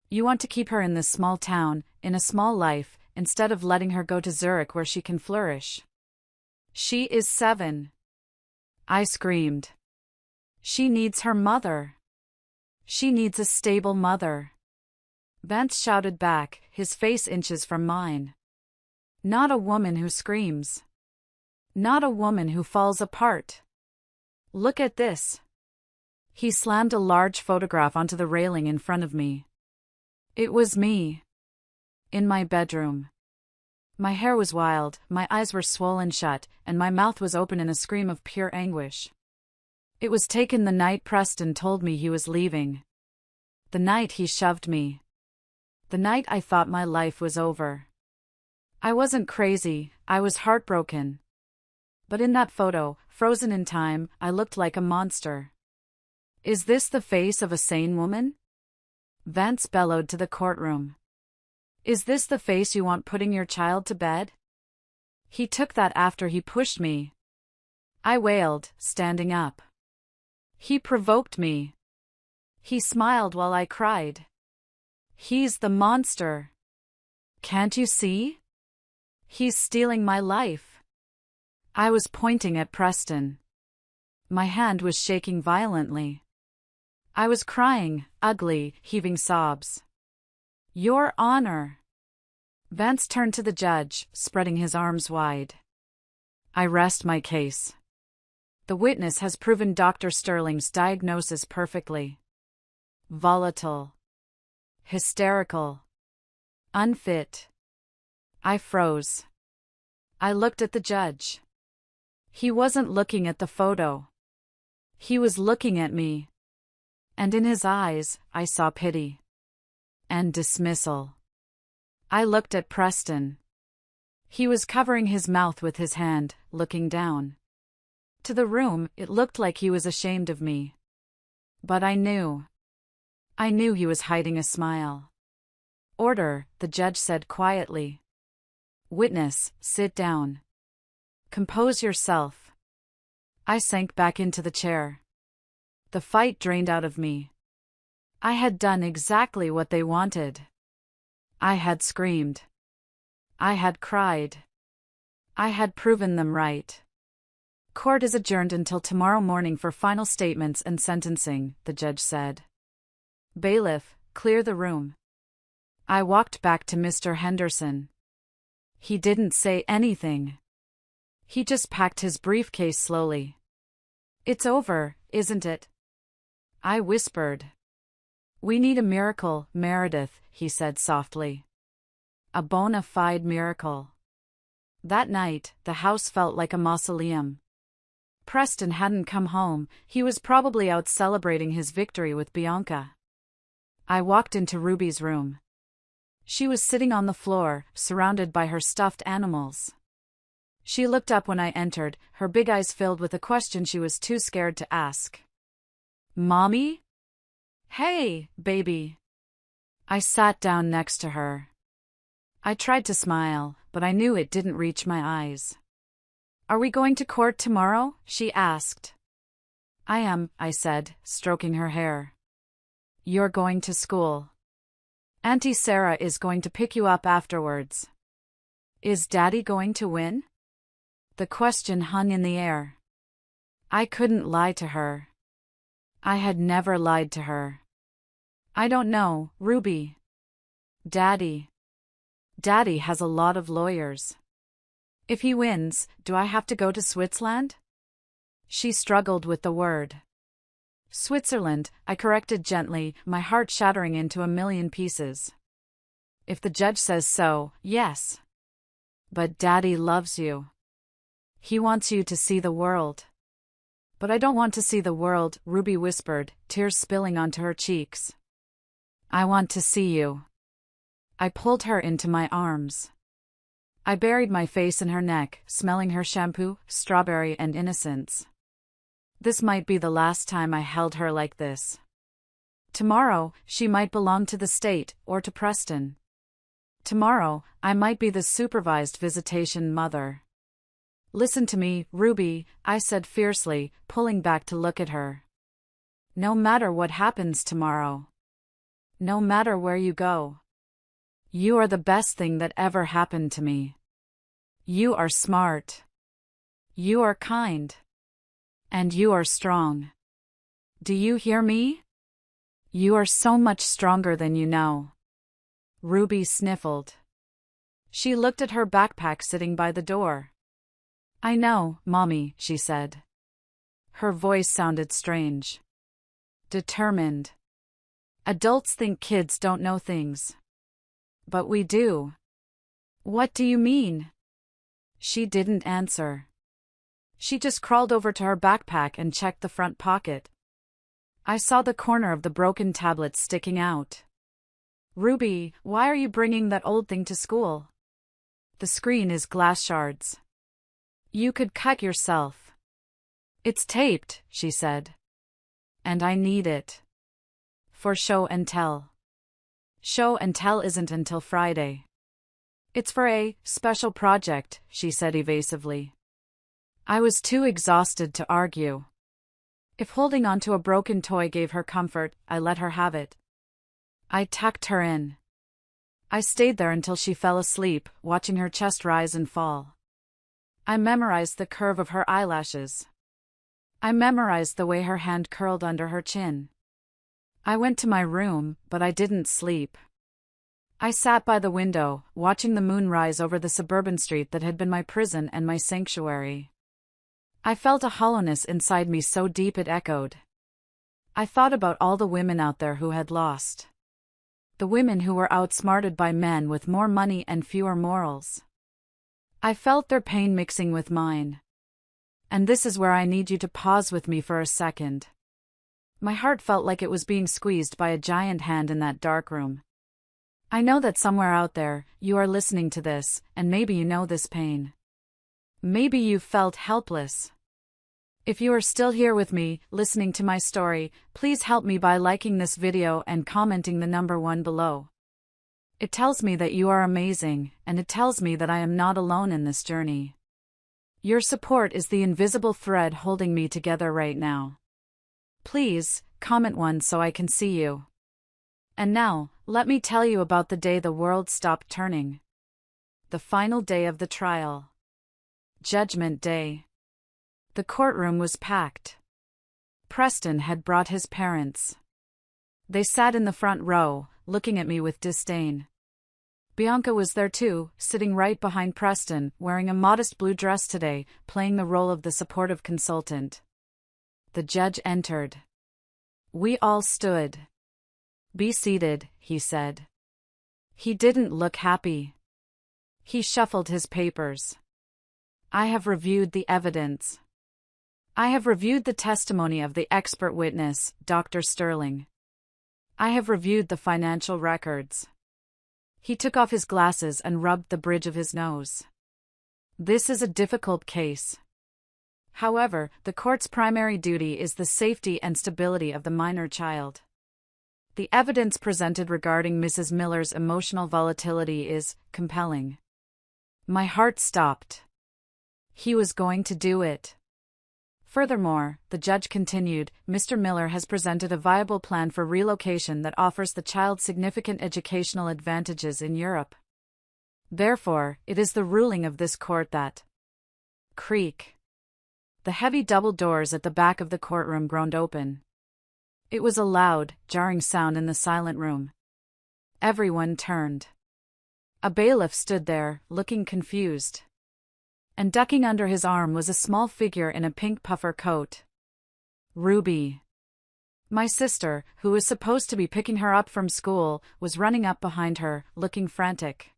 S1: You want to keep her in this small town, in a small life, instead of letting her go to Zurich where she can flourish. She is 7. I screamed. She needs her mother. She needs a stable mother. Vance shouted back, his face inches from mine. Not a woman who screams. Not a woman who falls apart. Look at this. He slammed a large photograph onto the railing in front of me. It was me. In my bedroom. My hair was wild, my eyes were swollen shut, and my mouth was open in a scream of pure anguish. It was taken the night Preston told me he was leaving. The night he shoved me. The night I thought my life was over. I wasn't crazy, I was heartbroken. But in that photo, frozen in time, I looked like a monster. Is this the face of a sane woman? Vance bellowed to the courtroom. Is this the face you want putting your child to bed? He took that after he pushed me. I wailed, standing up. He provoked me. He smiled while I cried. He's the monster. Can't you see? He's stealing my life. I was pointing at Preston. My hand was shaking violently. I was crying, ugly, heaving sobs. Your Honor. Vance turned to the judge, spreading his arms wide. I rest my case. The witness has proven Dr. Sterling's diagnosis perfectly. Volatile. Hysterical. Unfit. I froze. I looked at the judge. He wasn't looking at the photo. He was looking at me. And in his eyes, I saw pity. And dismissal. I looked at Preston. He was covering his mouth with his hand, looking down. To the room, it looked like he was ashamed of me. But I knew. I knew he was hiding a smile. Order, the judge said quietly. Witness, sit down. Compose yourself. I sank back into the chair. The fight drained out of me. I had done exactly what they wanted. I had screamed. I had cried. I had proven them right. Court is adjourned until tomorrow morning for final statements and sentencing, the judge said. Bailiff, clear the room. I walked back to Mr. Henderson. He didn't say anything. He just packed his briefcase slowly. It's over, isn't it? I whispered. We need a miracle, Meredith, he said softly. A bona fide miracle. That night, the house felt like a mausoleum. Preston hadn't come home, he was probably out celebrating his victory with Bianca. I walked into Ruby's room. She was sitting on the floor, surrounded by her stuffed animals. She looked up when I entered, her big eyes filled with a question she was too scared to ask. "Mommy?" "Hey, baby." I sat down next to her. I tried to smile, but I knew it didn't reach my eyes. "Are we going to court tomorrow?" she asked. "I am," I said, stroking her hair. "You're going to school. Auntie Sarah is going to pick you up afterwards." "Is Daddy going to win?" The question hung in the air. I couldn't lie to her. I had never lied to her. "I don't know, Ruby. Daddy has a lot of lawyers. If he wins, do I have to go to Switzerland?" She struggled with the word. "Switzerland," I corrected gently, my heart shattering into a million pieces. "If the judge says so, yes. But Daddy loves you. He wants you to see the world." "But I don't want to see the world," Ruby whispered, tears spilling onto her cheeks. "I want to see you." I pulled her into my arms. I buried my face in her neck, smelling her shampoo, strawberry, and innocence. This might be the last time I held her like this. Tomorrow, she might belong to the state, or to Preston. Tomorrow, I might be the supervised visitation mother. "Listen to me, Ruby," I said fiercely, pulling back to look at her. "No matter what happens tomorrow. No matter where you go. You are the best thing that ever happened to me. You are smart. You are kind. And you are strong. Do you hear me? You are so much stronger than you know." Ruby sniffled. She looked at her backpack sitting by the door. "I know, Mommy," she said. Her voice sounded strange. Determined. Adults think kids don't know things. But we do. "What do you mean?" She didn't answer. She just crawled over to her backpack and checked the front pocket. I saw the corner of the broken tablet sticking out. "Ruby, why are you bringing that old thing to school? The screen is glass shards. You could cut yourself." "It's taped," she said. "And I need it. For show and tell." "Show and tell isn't until Friday." "It's for a special project," she said evasively. I was too exhausted to argue. If holding onto a broken toy gave her comfort, I let her have it. I tucked her in. I stayed there until she fell asleep, watching her chest rise and fall. I memorized the curve of her eyelashes. I memorized the way her hand curled under her chin. I went to my room, but I didn't sleep. I sat by the window, watching the moon rise over the suburban street that had been my prison and my sanctuary. I felt a hollowness inside me so deep it echoed. I thought about all the women out there who had lost. The women who were outsmarted by men with more money and fewer morals. I felt their pain mixing with mine. And this is where I need you to pause with me for a second. My heart felt like it was being squeezed by a giant hand in that dark room. I know that somewhere out there, you are listening to this, and maybe you know this pain. Maybe you've felt helpless. If you are still here with me, listening to my story, please help me by liking this video and commenting the number 1 below. It tells me that you are amazing, and it tells me that I am not alone in this journey. Your support is the invisible thread holding me together right now. Please, comment 1 so I can see you. And now, let me tell you about the day the world stopped turning. The final day of the trial. Judgment Day. The courtroom was packed. Preston had brought his parents. They sat in the front row, looking at me with disdain. Bianca was there too, sitting right behind Preston, wearing a modest blue dress today, playing the role of the supportive consultant. The judge entered. We all stood. "Be seated," he said. He didn't look happy. He shuffled his papers. "I have reviewed the evidence. I have reviewed the testimony of the expert witness, Dr. Sterling. I have reviewed the financial records. He took off his glasses and rubbed the bridge of his nose. This is a difficult case. However, the court's primary duty is the safety and stability of the minor child. The evidence presented regarding Mrs. Miller's emotional volatility is compelling. My heart stopped. He was going to do it. Furthermore, the judge continued, Mr. Miller has presented a viable plan for relocation that offers the child significant educational advantages in Europe. Therefore, it is the ruling of this court that creak. The heavy double doors at the back of the courtroom groaned open. It was a loud, jarring sound in the silent room. Everyone turned. A bailiff stood there, looking confused. And ducking under his arm was a small figure in a pink puffer coat. Ruby. My sister, who was supposed to be picking her up from school, was running up behind her, looking frantic.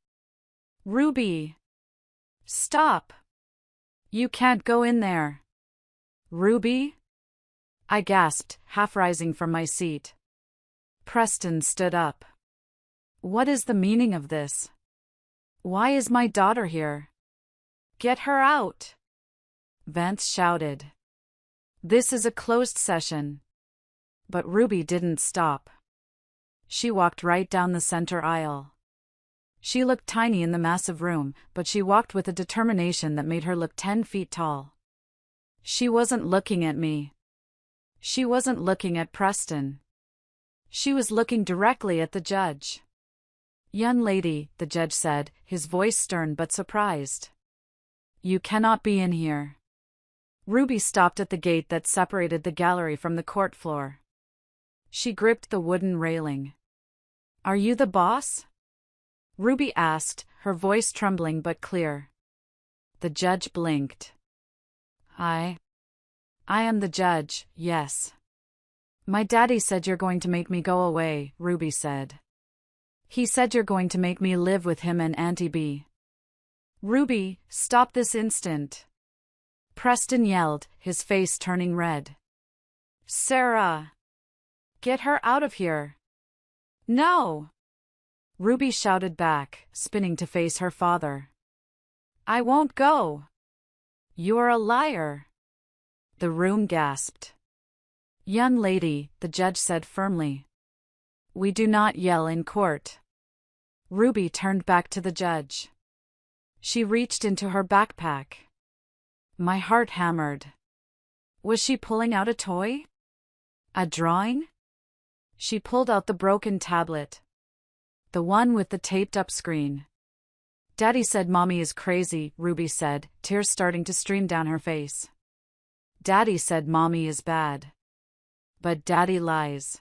S1: Ruby! Stop! You can't go in there. Ruby? I gasped, half rising from my seat. Preston stood up. What is the meaning of this? Why is my daughter here? Get her out! Vance shouted. This is a closed session. But Ruby didn't stop. She walked right down the center aisle. She looked tiny in the massive room, but she walked with a determination that made her look 10 feet tall. She wasn't looking at me. She wasn't looking at Preston. She was looking directly at the judge. Young lady, the judge said, his voice stern but surprised. You cannot be in here. Ruby stopped at the gate that separated the gallery from the court floor. She gripped the wooden railing. Are you the boss? Ruby asked, her voice trembling but clear. The judge blinked. I am the judge, yes. My daddy said you're going to make me go away, Ruby said. He said you're going to make me live with him and Auntie B. Ruby, stop this instant. Preston yelled, his face turning red. Sarah! Get her out of here. No! Ruby shouted back, spinning to face her father. I won't go. You're a liar. The room gasped. Young lady, the judge said firmly. We do not yell in court. Ruby turned back to the judge. She reached into her backpack. My heart hammered. Was she pulling out a toy? A drawing? She pulled out the broken tablet. The one with the taped-up screen. Daddy said Mommy is crazy, Ruby said, tears starting to stream down her face. Daddy said Mommy is bad. But Daddy lies.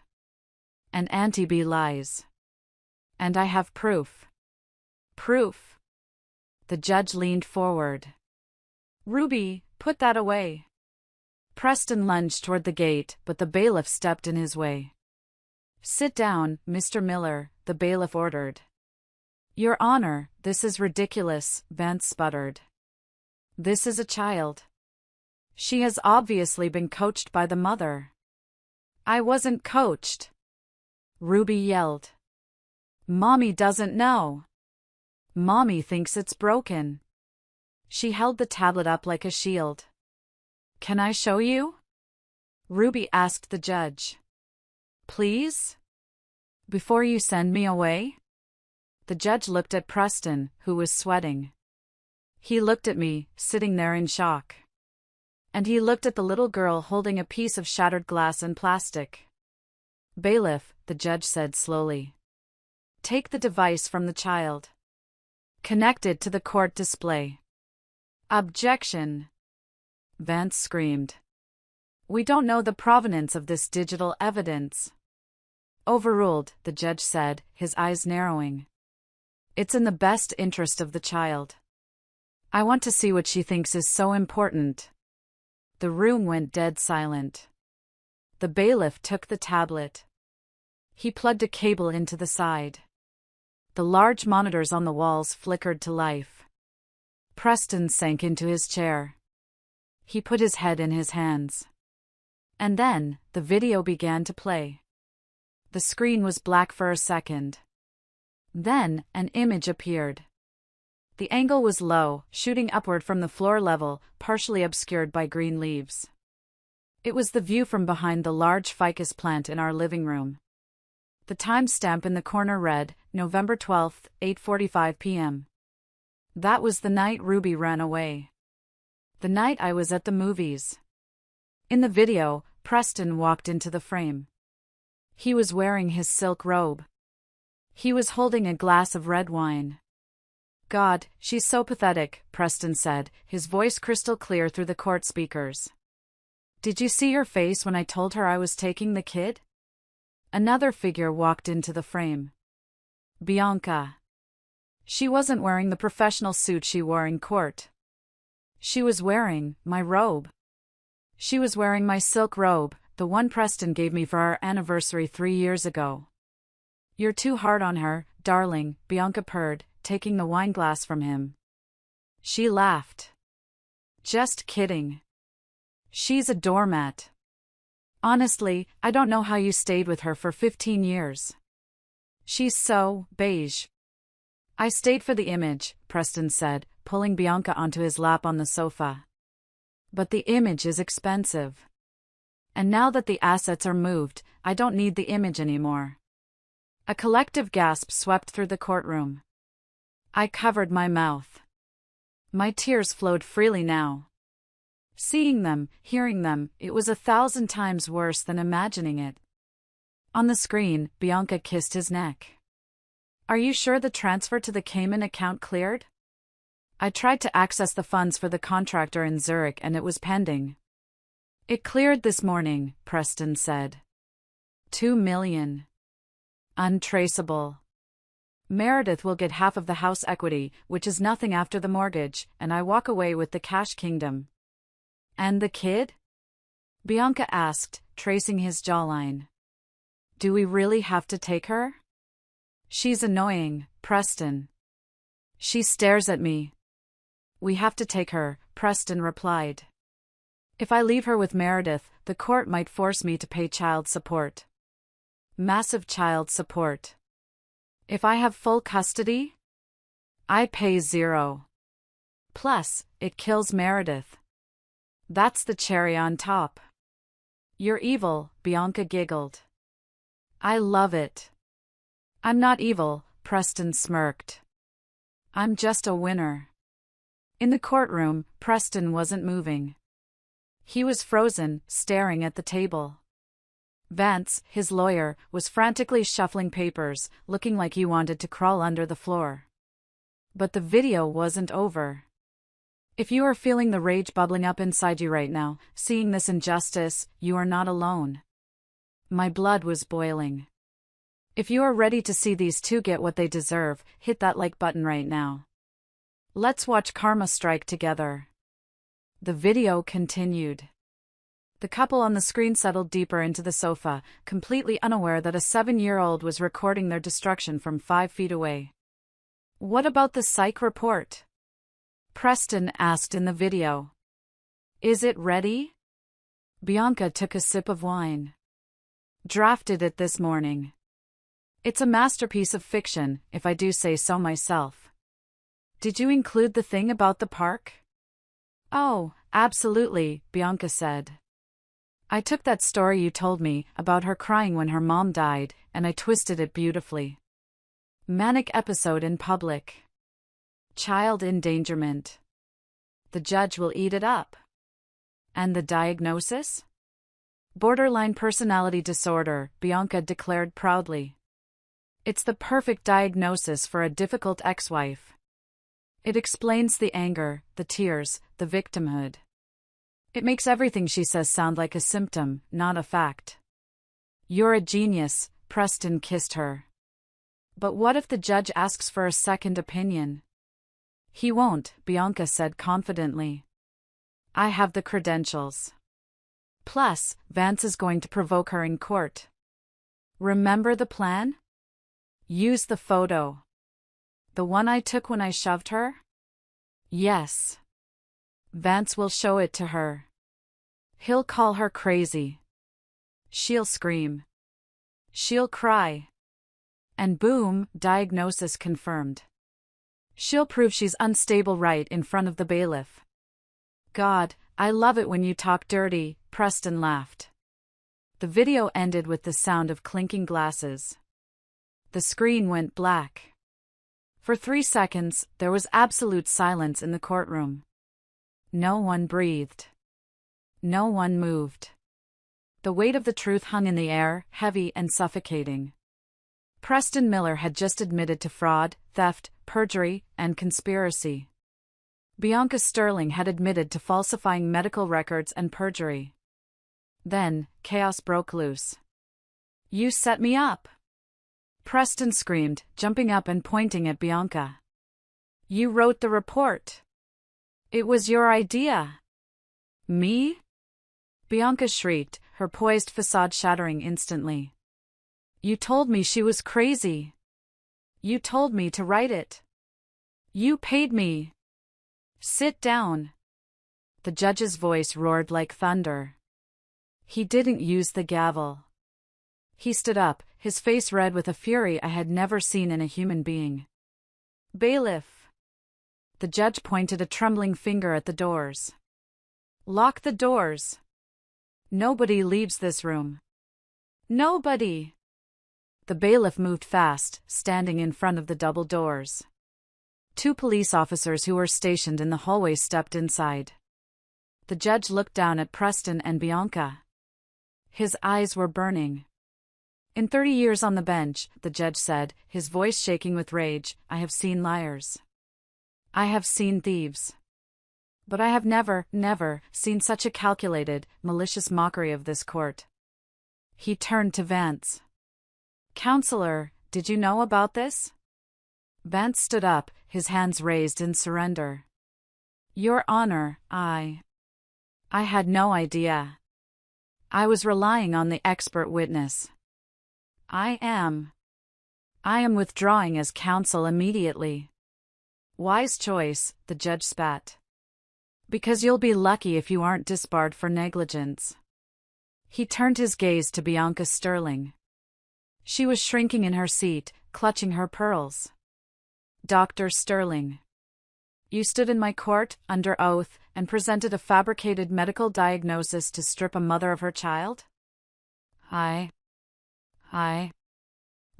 S1: And Auntie B lies. And I have proof. Proof. The judge leaned forward. Ruby, put that away. Preston lunged toward the gate, but the bailiff stepped in his way. Sit down, Mr. Miller, the bailiff ordered. Your Honor, this is ridiculous, Vance sputtered. This is a child. She has obviously been coached by the mother. I wasn't coached. Ruby yelled. Mommy doesn't know. Mommy thinks it's broken. She held the tablet up like a shield. Can I show you? Ruby asked the judge. Please? Before you send me away? The judge looked at Preston, who was sweating. He looked at me, sitting there in shock. And he looked at the little girl holding a piece of shattered glass and plastic. Bailiff, the judge said slowly. Take the device from the child. Connect it to the court display. Objection! Vance screamed. We don't know the provenance of this digital evidence. Overruled, the judge said, his eyes narrowing. It's in the best interest of the child. I want to see what she thinks is so important. The room went dead silent. The bailiff took the tablet. He plugged a cable into the side. The large monitors on the walls flickered to life. Preston sank into his chair. He put his head in his hands. And then, the video began to play. The screen was black for a second. Then, an image appeared. The angle was low, shooting upward from the floor level, partially obscured by green leaves. It was the view from behind the large ficus plant in our living room. The timestamp in the corner read, November 12, 8:45 p.m. That was the night Ruby ran away. The night I was at the movies. In the video, Preston walked into the frame. He was wearing his silk robe. He was holding a glass of red wine. God, she's so pathetic, Preston said, his voice crystal clear through the court speakers. Did you see her face when I told her I was taking the kid? Another figure walked into the frame. Bianca. She wasn't wearing the professional suit she wore in court. She was wearing my robe. She was wearing my silk robe, the one Preston gave me for our anniversary 3 years ago. You're too hard on her, darling, Bianca purred, taking the wine glass from him. She laughed. Just kidding. She's a doormat. Honestly, I don't know how you stayed with her for 15 years. She's so beige. I stayed for the image, Preston said, pulling Bianca onto his lap on the sofa. But the image is expensive. And now that the assets are moved, I don't need the image anymore. A collective gasp swept through the courtroom. I covered my mouth. My tears flowed freely now. Seeing them, hearing them, it was 1,000 times worse than imagining it. On the screen, Bianca kissed his neck. Are you sure the transfer to the Cayman account cleared? I tried to access the funds for the contractor in Zurich and it was pending. It cleared this morning, Preston said. 2 million. Untraceable. Meredith will get half of the house equity, which is nothing after the mortgage, and I walk away with the cash kingdom. And the kid? Bianca asked, tracing his jawline. Do we really have to take her? She's annoying, Preston. She stares at me. We have to take her, Preston replied. If I leave her with Meredith, the court might force me to pay child support. Massive child support. If I have full custody? I pay 0. Plus, it kills Meredith. That's the cherry on top. You're evil, Bianca giggled. I love it. I'm not evil, Preston smirked. I'm just a winner. In the courtroom, Preston wasn't moving. He was frozen, staring at the table. Vance, his lawyer, was frantically shuffling papers, looking like he wanted to crawl under the floor. But the video wasn't over. If you are feeling the rage bubbling up inside you right now, seeing this injustice, you are not alone. My blood was boiling. If you are ready to see these two get what they deserve, hit that like button right now. Let's watch karma strike together. The video continued. The couple on the screen settled deeper into the sofa, completely unaware that a 7-year-old was recording their destruction from 5 feet away. What about the psych report? Preston asked in the video. Is it ready? Bianca took a sip of wine. Drafted it this morning. It's a masterpiece of fiction, if I do say so myself. Did you include the thing about the park? Oh, absolutely, Bianca said. I took that story you told me, about her crying when her mom died, and I twisted it beautifully. Manic episode in public. Child endangerment. The judge will eat it up. And the diagnosis? Borderline personality disorder, Bianca declared proudly. It's the perfect diagnosis for a difficult ex-wife. It explains the anger, the tears, the victimhood. It makes everything she says sound like a symptom, not a fact. You're a genius, Preston kissed her. But what if the judge asks for a second opinion? He won't, Bianca said confidently. I have the credentials. Plus, Vance is going to provoke her in court. Remember the plan? Use the photo. The one I took when I shoved her? Yes. Vance will show it to her. He'll call her crazy. She'll scream. She'll cry. And boom, diagnosis confirmed. She'll prove she's unstable right in front of the bailiff. God, I love it when you talk dirty, Preston laughed. The video ended with the sound of clinking glasses. The screen went black. For 3 seconds, there was absolute silence in the courtroom. No one breathed. No one moved. The weight of the truth hung in the air, heavy and suffocating. Preston Miller had just admitted to fraud, theft, perjury, and conspiracy. Bianca Sterling had admitted to falsifying medical records and perjury. Then, chaos broke loose. "You set me up!" Preston screamed, jumping up and pointing at Bianca. "You wrote the report. It was your idea." "Me?" Bianca shrieked, her poised facade shattering instantly. "You told me she was crazy. You told me to write it. You paid me. Sit down." The judge's voice roared like thunder. He didn't use the gavel. He stood up, his face red with a fury I had never seen in a human being. "Bailiff." The judge pointed a trembling finger at the doors. "Lock the doors. Nobody leaves this room. Nobody." The bailiff moved fast, standing in front of the double doors. 2 police officers who were stationed in the hallway stepped inside. The judge looked down at Preston and Bianca. His eyes were burning. "In 30 years on the bench," the judge said, his voice shaking with rage, "I have seen liars. I have seen thieves. But I have never seen such a calculated, malicious mockery of this court." He turned to Vance. "Counselor, did you know about this?" Vance stood up, his hands raised in surrender. "Your Honor, I had no idea. I was relying on the expert witness. I am withdrawing as counsel immediately." "Wise choice," the judge spat. "Because you'll be lucky if you aren't disbarred for negligence." He turned his gaze to Bianca Sterling. She was shrinking in her seat, clutching her pearls. "Dr. Sterling, you stood in my court, under oath, and presented a fabricated medical diagnosis to strip a mother of her child?" I.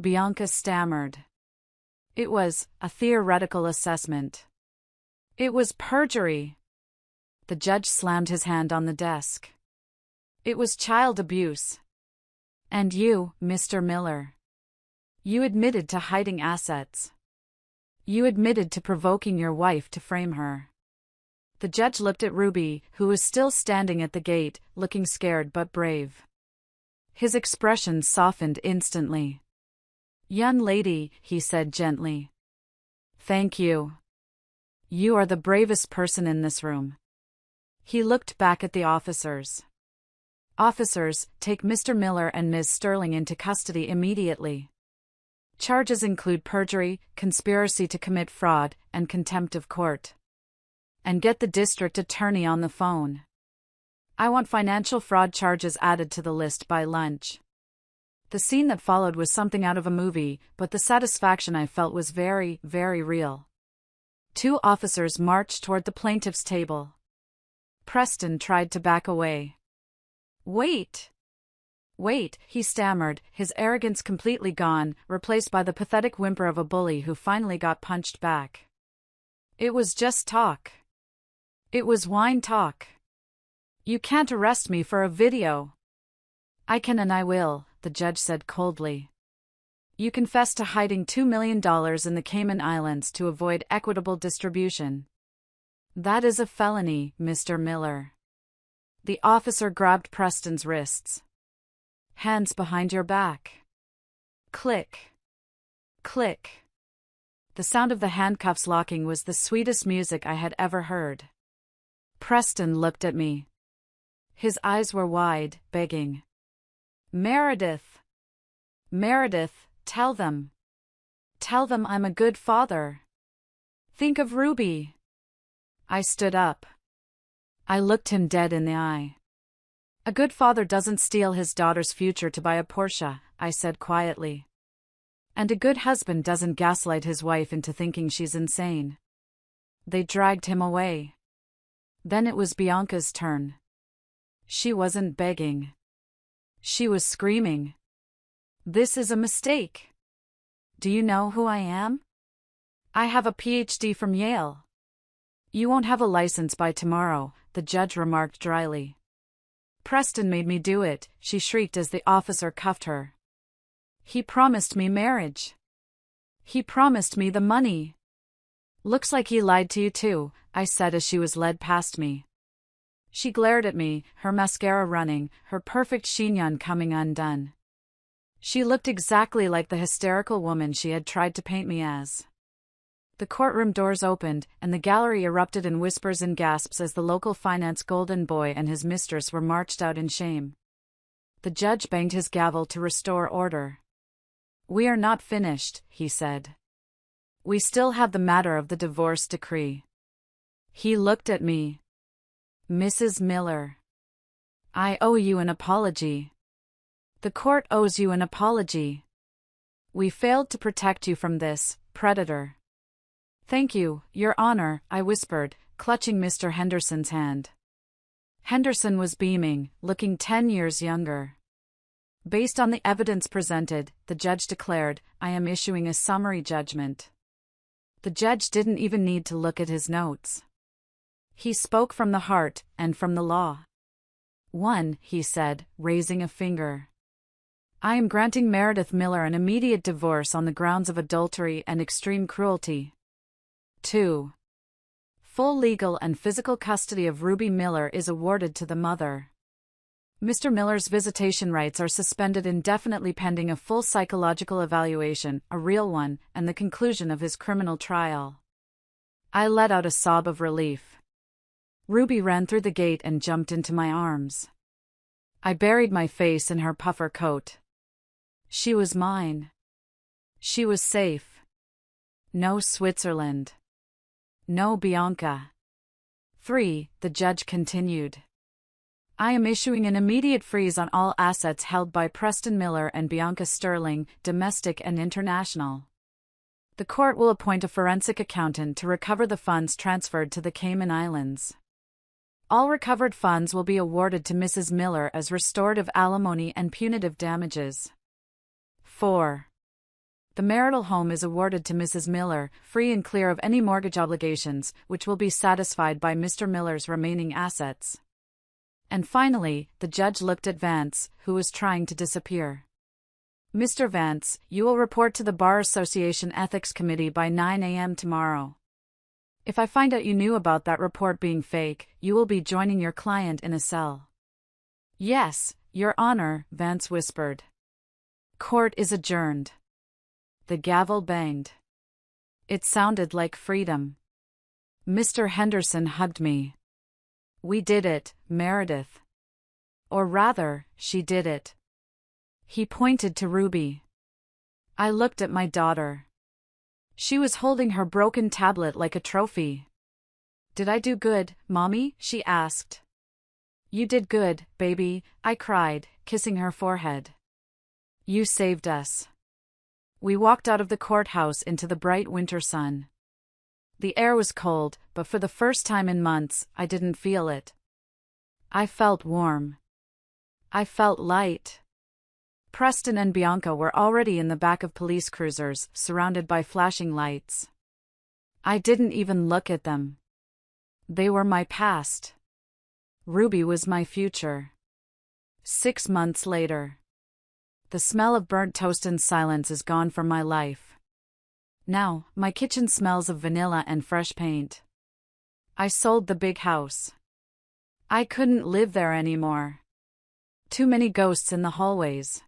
S1: Bianca stammered. "It was a theoretical assessment. It was perjury." The judge slammed his hand on the desk. "It was child abuse. And you, Mr. Miller. You admitted to hiding assets. You admitted to provoking your wife to frame her." The judge looked at Ruby, who was still standing at the gate, looking scared but brave. His expression softened instantly. "Young lady," he said gently. "Thank you. You are the bravest person in this room." He looked back at the officers. "Officers, take Mr. Miller and Ms. Sterling into custody immediately. Charges include perjury, conspiracy to commit fraud, and contempt of court. And get the district attorney on the phone. I want financial fraud charges added to the list by lunch." The scene that followed was something out of a movie, but the satisfaction I felt was very, very real. 2 officers marched toward the plaintiff's table. Preston tried to back away. Wait, he stammered, his arrogance completely gone, replaced by the pathetic whimper of a bully who finally got punched back. "It was just talk. It was wine talk. You can't arrest me for a video." "I can and I will," the judge said coldly. "You confessed to hiding $2 million in the Cayman Islands to avoid equitable distribution. That is a felony, Mr. Miller." The officer grabbed Preston's wrists. "Hands behind your back." Click. Click. The sound of the handcuffs locking was the sweetest music I had ever heard. Preston looked at me. His eyes were wide, begging. Meredith, tell them. Tell them I'm a good father. Think of Ruby." I stood up. I looked him dead in the eye. A good father doesn't steal his daughter's future to buy a Porsche, I said quietly. And a good husband doesn't gaslight his wife into thinking she's insane. They dragged him away. Then it was Bianca's turn. She wasn't begging. She was screaming. This is a mistake. Do you know who I am? I have a PhD from Yale. You won't have a license by tomorrow, the judge remarked dryly. Preston made me do it, she shrieked as the officer cuffed her. He promised me marriage. He promised me the money. Looks like he lied to you too, I said as she was led past me. She glared at me, her mascara running, her perfect chignon coming undone. She looked exactly like the hysterical woman she had tried to paint me as. The courtroom doors opened, and the gallery erupted in whispers and gasps as the local finance golden boy and his mistress were marched out in shame. The judge banged his gavel to restore order. We are not finished, he said. We still have the matter of the divorce decree. He looked at me. Mrs. Miller. I owe you an apology. The court owes you an apology. We failed to protect you from this predator. Thank you, Your Honor, I whispered, clutching Mr. Henderson's hand. Henderson was beaming, looking 10 years younger. Based on the evidence presented, the judge declared, I am issuing a summary judgment. The judge didn't even need to look at his notes. He spoke from the heart, and from the law. 1, he said, raising a finger. I am granting Meredith Miller an immediate divorce on the grounds of adultery and extreme cruelty. 2. Full legal and physical custody of Ruby Miller is awarded to the mother. Mr. Miller's visitation rights are suspended indefinitely pending a full psychological evaluation, a real one, and the conclusion of his criminal trial. I let out a sob of relief. Ruby ran through the gate and jumped into my arms. I buried my face in her puffer coat. She was mine. She was safe. No Switzerland. No Bianca. 3, the judge continued. I am issuing an immediate freeze on all assets held by Preston Miller and Bianca Sterling, domestic and international. The court will appoint a forensic accountant to recover the funds transferred to the Cayman Islands. All recovered funds will be awarded to Mrs. Miller as restorative alimony and punitive damages. 4. The marital home is awarded to Mrs. Miller, free and clear of any mortgage obligations, which will be satisfied by Mr. Miller's remaining assets. And finally, the judge looked at Vance, who was trying to disappear. Mr. Vance, you will report to the Bar Association Ethics Committee by 9 a.m. tomorrow. If I find out you knew about that report being fake, you will be joining your client in a cell. Yes, Your Honor, Vance whispered. Court is adjourned. The gavel banged. It sounded like freedom. Mr. Henderson hugged me. We did it, Meredith. Or rather, she did it. He pointed to Ruby. I looked at my daughter. She was holding her broken tablet like a trophy. Did I do good, Mommy? She asked. You did good, baby, I cried, kissing her forehead. You saved us. We walked out of the courthouse into the bright winter sun. The air was cold, but for the first time in months, I didn't feel it. I felt warm. I felt light. Preston and Bianca were already in the back of police cruisers, surrounded by flashing lights. I didn't even look at them. They were my past. Ruby was my future. 6 months later. The smell of burnt toast and silence is gone from my life. Now, my kitchen smells of vanilla and fresh paint. I sold the big house. I couldn't live there anymore. Too many ghosts in the hallways.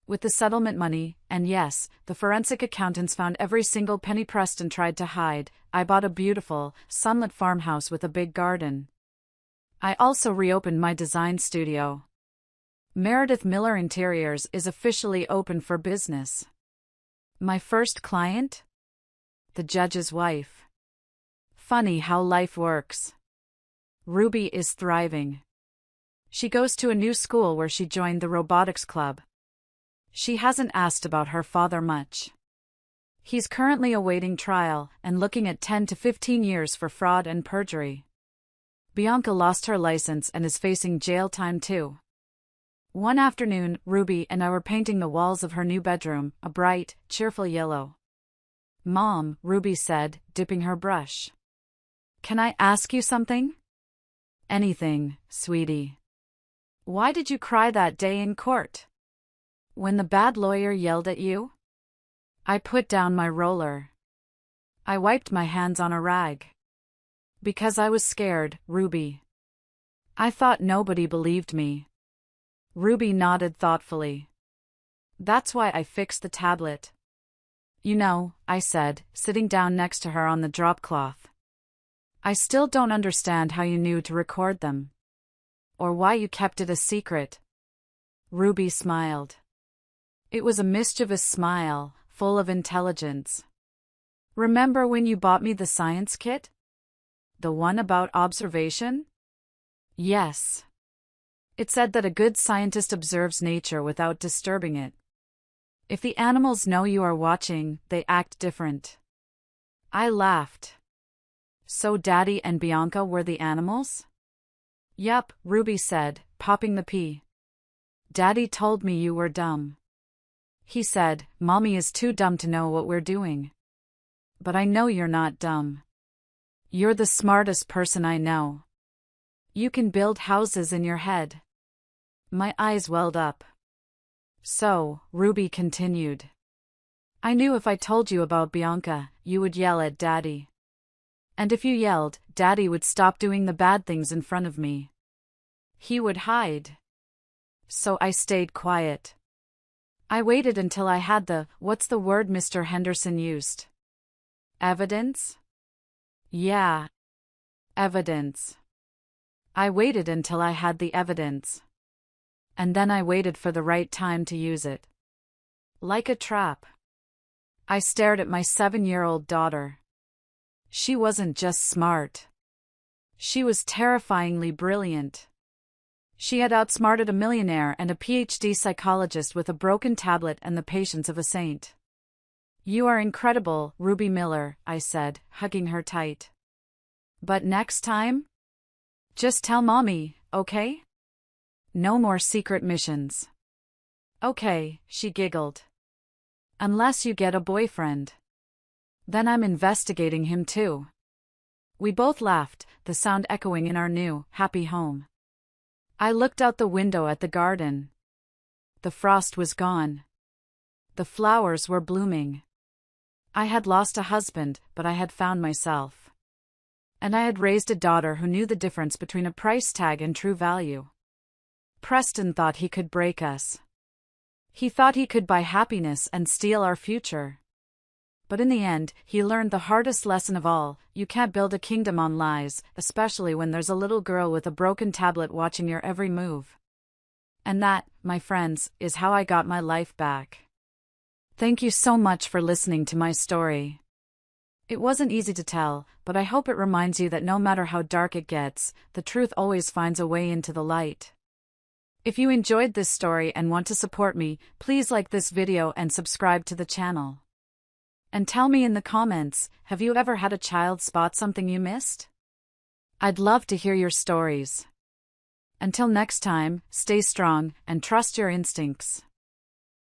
S1: With the settlement money, and yes, the forensic accountants found every single penny Preston tried to hide, I bought a beautiful, sunlit farmhouse with a big garden. I also reopened my design studio. Meredith Miller Interiors is officially open for business. My first client? The judge's wife. Funny how life works. Ruby is thriving. She goes to a new school where she joined the robotics club. She hasn't asked about her father much. He's currently awaiting trial and looking at 10 to 15 years for fraud and perjury. Bianca lost her license and is facing jail time too. One afternoon, Ruby and I were painting the walls of her new bedroom, a bright, cheerful yellow. "Mom," Ruby said, dipping her brush. "Can I ask you something?" "Anything, sweetie." "Why did you cry that day in court? When the bad lawyer yelled at you?" I put down my roller. I wiped my hands on a rag. "Because I was scared, Ruby. I thought nobody believed me." Ruby nodded thoughtfully. "That's why I fixed the tablet." "You know," I said, sitting down next to her on the drop cloth, "I still don't understand how you knew to record them. Or why you kept it a secret." Ruby smiled. It was a mischievous smile, full of intelligence. "Remember when you bought me the science kit? The one about observation?" "Yes. It said that a good scientist observes nature without disturbing it. If the animals know you are watching, they act different." I laughed. "So Daddy and Bianca were the animals?" "Yup," Ruby said, popping the pea. "Daddy told me you were dumb. He said, Mommy is too dumb to know what we're doing. But I know you're not dumb. You're the smartest person I know. You can build houses in your head." My eyes welled up. "So," Ruby continued, "I knew if I told you about Bianca, you would yell at Daddy. And if you yelled, Daddy would stop doing the bad things in front of me. He would hide. So I stayed quiet. I waited until I had what's the word Mr. Henderson used? Evidence? Yeah. Evidence. I waited until I had the evidence. And then I waited for the right time to use it. Like a trap. I stared at my 7-year-old daughter. She wasn't just smart. She was terrifyingly brilliant. She had outsmarted a millionaire and a PhD psychologist with a broken tablet and the patience of a saint. "You are incredible, Ruby Miller," I said, hugging her tight. "But next time? Just tell Mommy, okay? No more secret missions." "Okay," she giggled. "Unless you get a boyfriend. Then I'm investigating him too." We both laughed, the sound echoing in our new, happy home. I looked out the window at the garden. The frost was gone. The flowers were blooming. I had lost a husband, but I had found myself. And I had raised a daughter who knew the difference between a price tag and true value. Preston thought he could break us. He thought he could buy happiness and steal our future. But in the end, he learned the hardest lesson of all: you can't build a kingdom on lies, especially when there's a little girl with a broken tablet watching your every move. And that, my friends, is how I got my life back. Thank you so much for listening to my story. It wasn't easy to tell, but I hope it reminds you that no matter how dark it gets, the truth always finds a way into the light. If you enjoyed this story and want to support me, please like this video and subscribe to the channel. And tell me in the comments, have you ever had a child spot something you missed? I'd love to hear your stories. Until next time, stay strong and trust your instincts.